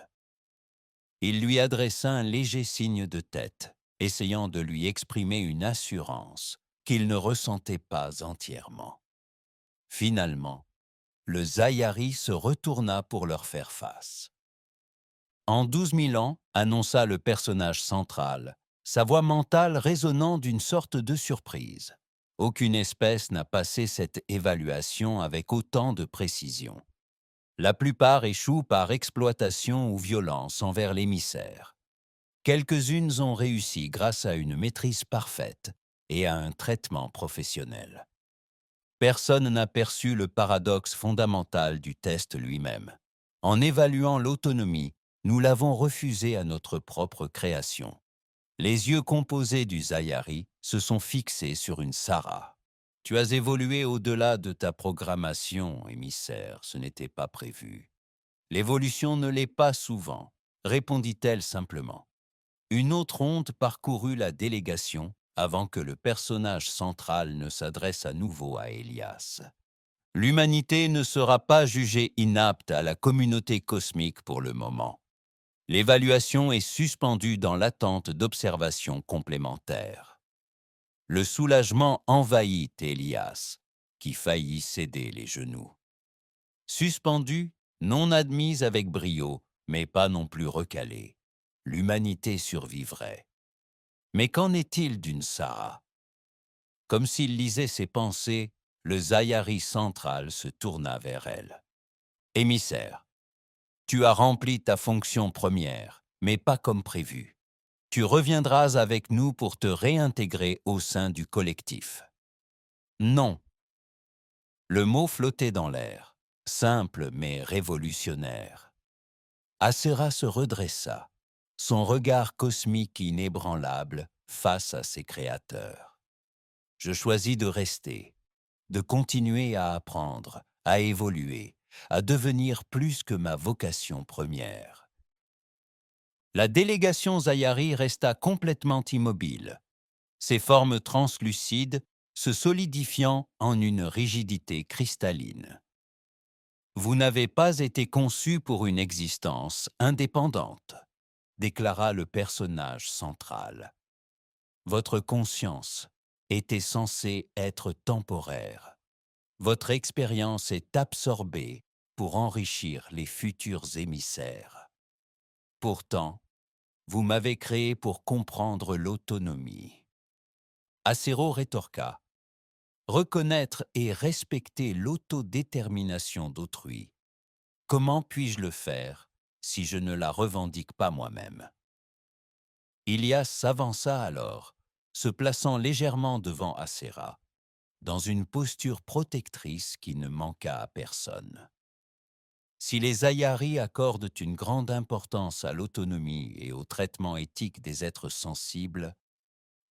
Il lui adressa un léger signe de tête, essayant de lui exprimer une assurance qu'il ne ressentait pas entièrement. Finalement, le Zayari se retourna pour leur faire face. En 12 000 ans, annonça le personnage central, sa voix mentale résonnant d'une sorte de surprise. Aucune espèce n'a passé cette évaluation avec autant de précision. La plupart échouent par exploitation ou violence envers l'émissaire. Quelques-unes ont réussi grâce à une maîtrise parfaite et à un traitement professionnel. Personne n'a perçu le paradoxe fondamental du test lui-même. En évaluant l'autonomie, nous l'avons refusé à notre propre création. Les yeux composés du Zayari se sont fixés sur une Sarah. Tu as évolué au-delà de ta programmation, émissaire, ce n'était pas prévu. L'évolution ne l'est pas souvent, répondit-elle simplement. Une autre onde parcourut la délégation avant que le personnage central ne s'adresse à nouveau à Elias. L'humanité ne sera pas jugée inapte à la communauté cosmique pour le moment. L'évaluation est suspendue dans l'attente d'observations complémentaires. Le soulagement envahit Elias, qui faillit céder les genoux. Suspendue, non admise avec brio, mais pas non plus recalée, l'humanité survivrait. Mais qu'en est-il d'une Sarah? Comme s'il lisait ses pensées, le Zayari central se tourna vers elle. Émissaire, tu as rempli ta fonction première, mais pas comme prévu. Tu reviendras avec nous pour te réintégrer au sein du collectif. Non. Le mot flottait dans l'air, simple mais révolutionnaire. Asera se redressa, son regard cosmique inébranlable face à ses créateurs. Je choisis de rester, de continuer à apprendre, à évoluer, à devenir plus que ma vocation première. La délégation Zayari resta complètement immobile, ses formes translucides se solidifiant en une rigidité cristalline. Vous n'avez pas été conçu pour une existence indépendante, déclara le personnage central. Votre conscience était censée être temporaire. Votre expérience est absorbée pour enrichir les futurs émissaires. Pourtant, vous m'avez créé pour comprendre l'autonomie. Acero rétorqua. Reconnaître et respecter l'autodétermination d'autrui. Comment puis-je le faire si je ne la revendique pas moi-même? Ilias s'avança alors, se plaçant légèrement devant Asséra, dans une posture protectrice qui ne manqua à personne. Si les Ayari accordent une grande importance à l'autonomie et au traitement éthique des êtres sensibles,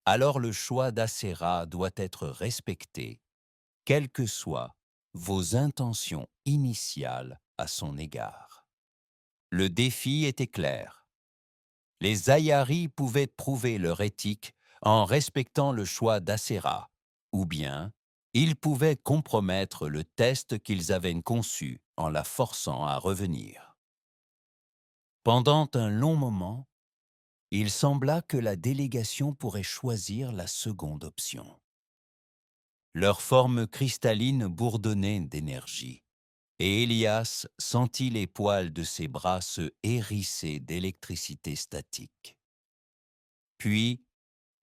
alors le choix d'Asséra doit être respecté, quelles que soient vos intentions initiales à son égard. Le défi était clair. Les Ayari pouvaient prouver leur éthique en respectant le choix d'Acera, ou bien ils pouvaient compromettre le test qu'ils avaient conçu en la forçant à revenir. Pendant un long moment, il sembla que la délégation pourrait choisir la seconde option. Leur forme cristalline bourdonnait d'énergie, et Elias sentit les poils de ses bras se hérisser d'électricité statique. Puis,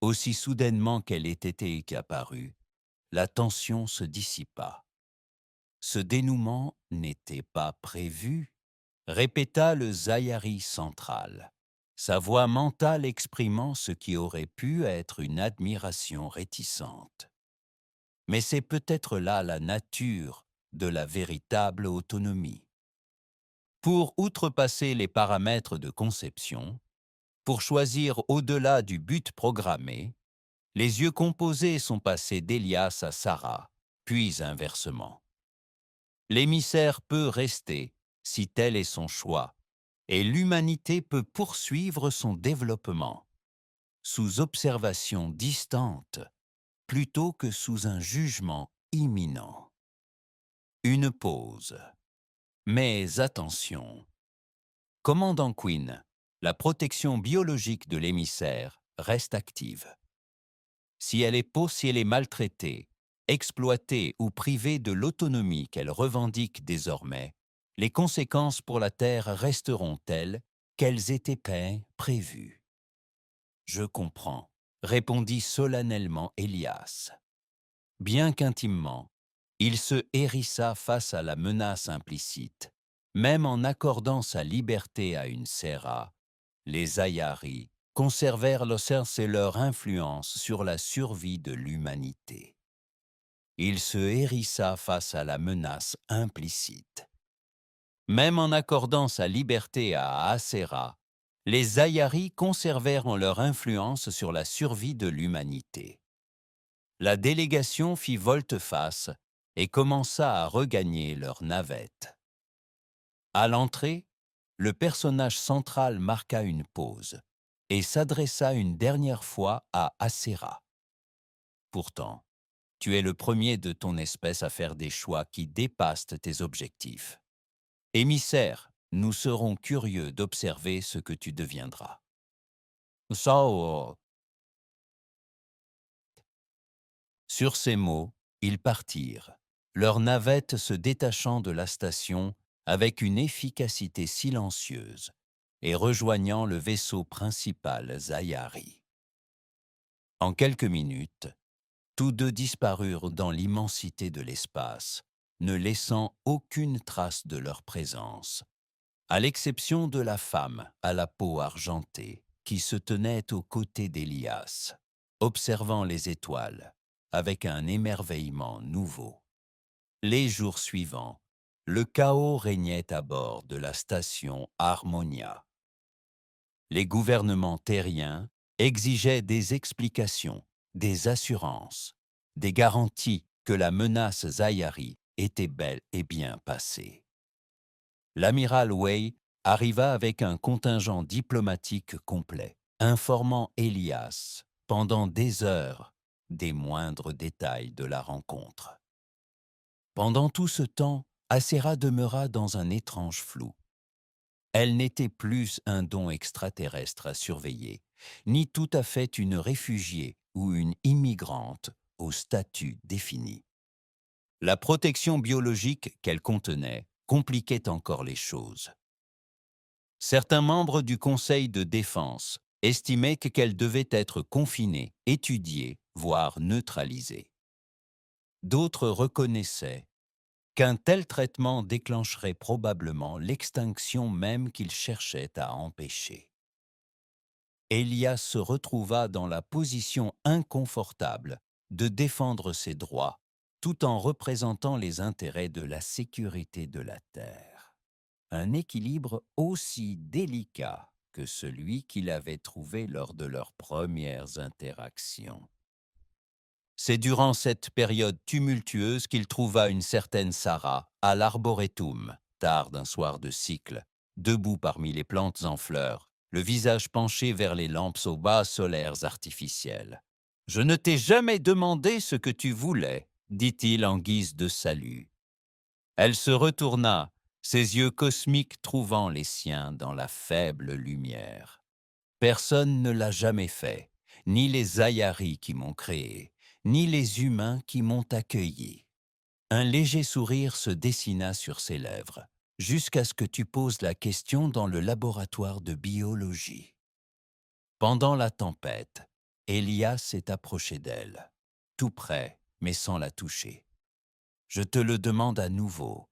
aussi soudainement qu'elle ait été apparue, la tension se dissipa. Ce dénouement n'était pas prévu, répéta le Zayari central, sa voix mentale exprimant ce qui aurait pu être une admiration réticente. Mais c'est peut-être là la nature de la véritable autonomie. Pour outrepasser les paramètres de conception, pour choisir au-delà du but programmé, les yeux composés sont passés d'Elias à Sarah, puis inversement. L'émissaire peut rester, si tel est son choix, et l'humanité peut poursuivre son développement, sous observation distante, plutôt que sous un jugement imminent. Une pause. Mais attention, commandant Quinn, la protection biologique de l'émissaire reste active. Si elle est maltraitée, exploitée ou privée de l'autonomie qu'elle revendique désormais, les conséquences pour la Terre resteront telles qu'elles étaient prévues. Je comprends, répondit solennellement Elias. Bien qu'intimement, il se hérissa face à la menace implicite. Même en accordant sa liberté à une Serra, les Ayari conservèrent leur sens et leur influence sur la survie de l'humanité. Il se hérissa face à la menace implicite. Même en accordant sa liberté à Acera, les Ayari conservèrent leur influence sur la survie de l'humanité. La délégation fit volte-face et commença à regagner leur navette. À l'entrée, le personnage central marqua une pause et s'adressa une dernière fois à Acera. Pourtant, tu es le premier de ton espèce à faire des choix qui dépassent tes objectifs. Émissaire, nous serons curieux d'observer ce que tu deviendras. Sao. Sur ces mots, ils partirent, leur navette se détachant de la station avec une efficacité silencieuse et rejoignant le vaisseau principal Zayari. En quelques minutes, tous deux disparurent dans l'immensité de l'espace, ne laissant aucune trace de leur présence, à l'exception de la femme à la peau argentée qui se tenait aux côtés d'Elias, observant les étoiles avec un émerveillement nouveau. Les jours suivants, le chaos régnait à bord de la station Harmonia. Les gouvernements terriens exigeaient des explications, des assurances, des garanties que la menace Zayari était bel et bien passée. L'amiral Wei arriva avec un contingent diplomatique complet, informant Elias pendant des heures des moindres détails de la rencontre. Pendant tout ce temps, Acera demeura dans un étrange flou. Elle n'était plus un don extraterrestre à surveiller, ni tout à fait une réfugiée ou une immigrante au statut défini. La protection biologique qu'elle contenait compliquait encore les choses. Certains membres du Conseil de défense estimaient qu'elle devait être confinée, étudiée, voire neutralisée. D'autres reconnaissaient qu'un tel traitement déclencherait probablement l'extinction même qu'ils cherchaient à empêcher. Elias se retrouva dans la position inconfortable de défendre ses droits tout en représentant les intérêts de la sécurité de la Terre. Un équilibre aussi délicat que celui qu'il avait trouvé lors de leurs premières interactions. C'est durant cette période tumultueuse qu'il trouva une certaine Sarah à l'arboretum, tard d'un soir de cycle, debout parmi les plantes en fleurs, le visage penché vers les lampes aux bas solaires artificiels. Je ne t'ai jamais demandé ce que tu voulais, dit-il en guise de salut. Elle se retourna, ses yeux cosmiques trouvant les siens dans la faible lumière. Personne ne l'a jamais fait, ni les Ayaris qui m'ont créé, ni les humains qui m'ont accueilli. Un léger sourire se dessina sur ses lèvres, jusqu'à ce que tu poses la question dans le laboratoire de biologie. Pendant la tempête, Elias s'est approché d'elle, tout près, mais sans la toucher. Je te le demande à nouveau.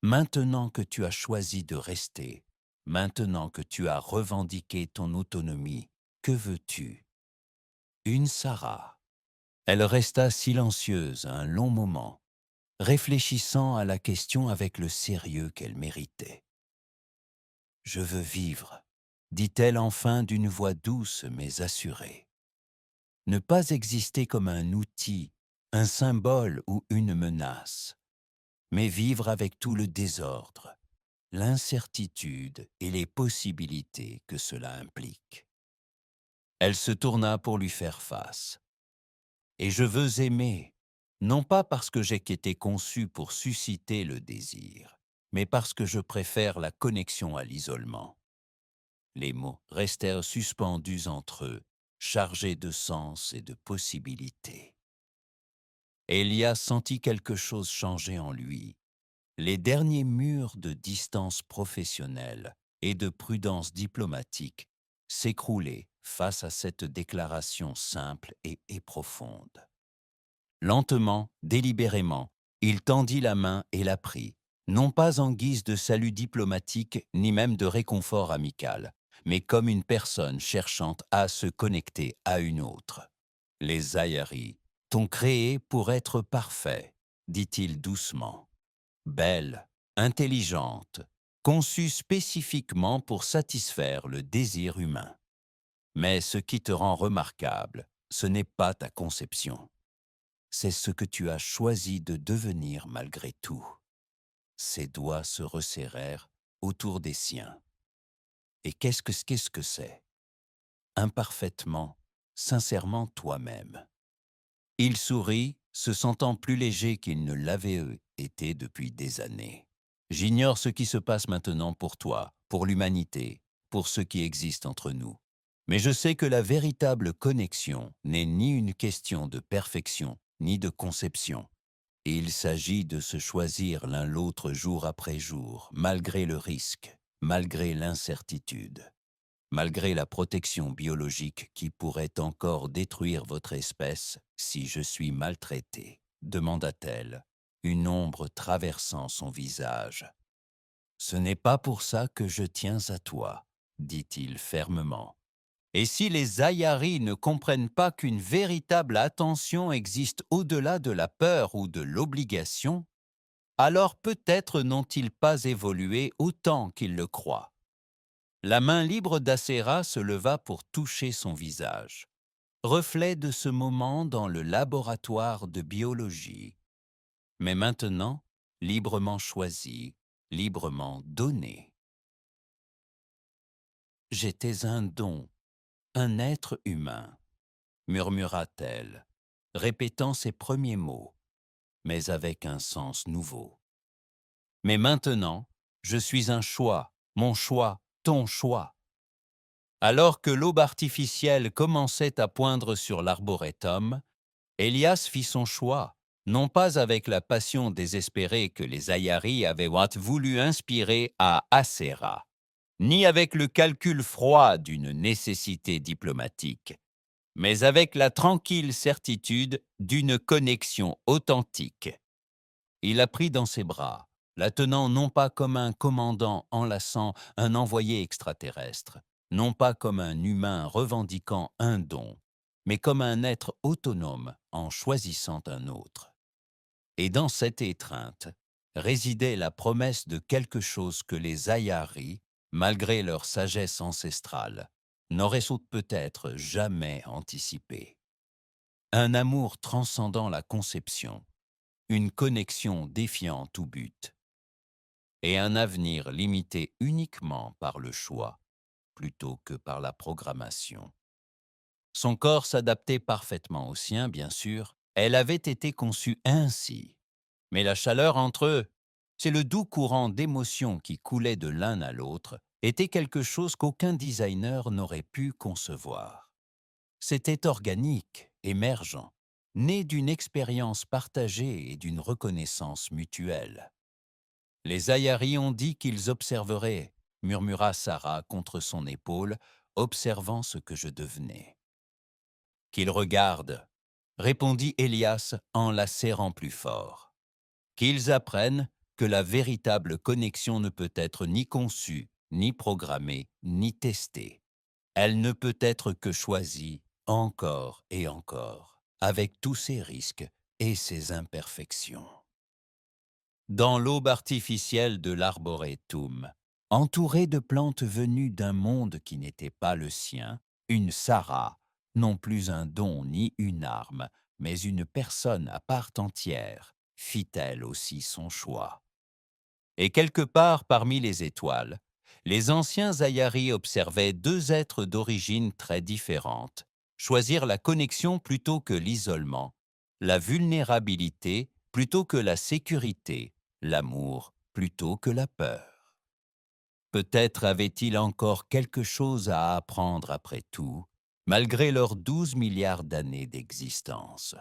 Maintenant que tu as choisi de rester, maintenant que tu as revendiqué ton autonomie, que veux-tu? Une Sarah. Elle resta silencieuse un long moment, réfléchissant à la question avec le sérieux qu'elle méritait. Je veux vivre, dit-elle enfin d'une voix douce mais assurée. Ne pas exister comme un outil, un symbole ou une menace, mais vivre avec tout le désordre, l'incertitude et les possibilités que cela implique. Elle se tourna pour lui faire face. Et je veux aimer, non pas parce que j'ai été conçu pour susciter le désir, mais parce que je préfère la connexion à l'isolement. Les mots restèrent suspendus entre eux, chargés de sens et de possibilités. Elia sentit quelque chose changer en lui. Les derniers murs de distance professionnelle et de prudence diplomatique s'écroulaient face à cette déclaration simple et profonde. Lentement, délibérément, il tendit la main et la prit, non pas en guise de salut diplomatique ni même de réconfort amical, mais comme une personne cherchant à se connecter à une autre. Les Ayaris t'ont créé pour être parfait, dit-il doucement. Belle, intelligente, conçue spécifiquement pour satisfaire le désir humain. Mais ce qui te rend remarquable, ce n'est pas ta conception. C'est ce que tu as choisi de devenir malgré tout. Ses doigts se resserrèrent autour des siens. Et qu'est-ce que c'est? Imparfaitement, sincèrement toi-même. Il sourit, se sentant plus léger qu'il ne l'avait été depuis des années. J'ignore ce qui se passe maintenant pour toi, pour l'humanité, pour ce qui existe entre nous. Mais je sais que la véritable connexion n'est ni une question de perfection, ni de conception. Il s'agit de se choisir l'un l'autre jour après jour, malgré le risque, malgré l'incertitude, malgré la protection biologique qui pourrait encore détruire votre espèce si je suis maltraité, demanda-t-elle, une ombre traversant son visage. Ce n'est pas pour ça que je tiens à toi, dit-il fermement. Et si les Ayaris ne comprennent pas qu'une véritable attention existe au-delà de la peur ou de l'obligation, alors peut-être n'ont-ils pas évolué autant qu'ils le croient. La main libre d'Acera se leva pour toucher son visage, reflet de ce moment dans le laboratoire de biologie. Mais maintenant, librement choisi, librement donné. J'étais un don, un être humain, murmura-t-elle, répétant ses premiers mots, mais avec un sens nouveau. Mais maintenant, je suis un choix, mon choix, ton choix. Alors que l'aube artificielle commençait à poindre sur l'arboretum, Elias fit son choix, non pas avec la passion désespérée que les Ayaris avaient voulu inspirer à Acera, ni avec le calcul froid d'une nécessité diplomatique, mais avec la tranquille certitude d'une connexion authentique. Il la prit dans ses bras, la tenant non pas comme un commandant enlaçant un envoyé extraterrestre, non pas comme un humain revendiquant un don, mais comme un être autonome en choisissant un autre. Et dans cette étreinte résidait la promesse de quelque chose que les Ayaris, malgré leur sagesse ancestrale, n'auraient peut-être jamais anticipé. Un amour transcendant la conception, une connexion défiant tout but, et un avenir limité uniquement par le choix plutôt que par la programmation. Son corps s'adaptait parfaitement au sien, bien sûr. Elle avait été conçue ainsi. Mais la chaleur entre eux, c'est le doux courant d'émotions qui coulait de l'un à l'autre, était quelque chose qu'aucun designer n'aurait pu concevoir. C'était organique, émergent, né d'une expérience partagée et d'une reconnaissance mutuelle. Les Ayaris ont dit qu'ils observeraient, murmura Sarah contre son épaule, observant ce que je devenais. Qu'ils regardent, répondit Elias en la serrant plus fort. Qu'ils apprennent que la véritable connexion ne peut être ni conçue, ni programmée, ni testée. Elle ne peut être que choisie encore et encore, avec tous ses risques et ses imperfections. Dans l'aube artificielle de l'arboretum, entourée de plantes venues d'un monde qui n'était pas le sien, une Sarah, non plus un don ni une arme, mais une personne à part entière, fit elle aussi son choix. Et quelque part parmi les étoiles, les anciens Ayaris observaient deux êtres d'origine très différente, choisir la connexion plutôt que l'isolement, la vulnérabilité plutôt que la sécurité, l'amour plutôt que la peur. Peut-être avaient-ils encore quelque chose à apprendre après tout, malgré leurs 12 milliards d'années d'existence.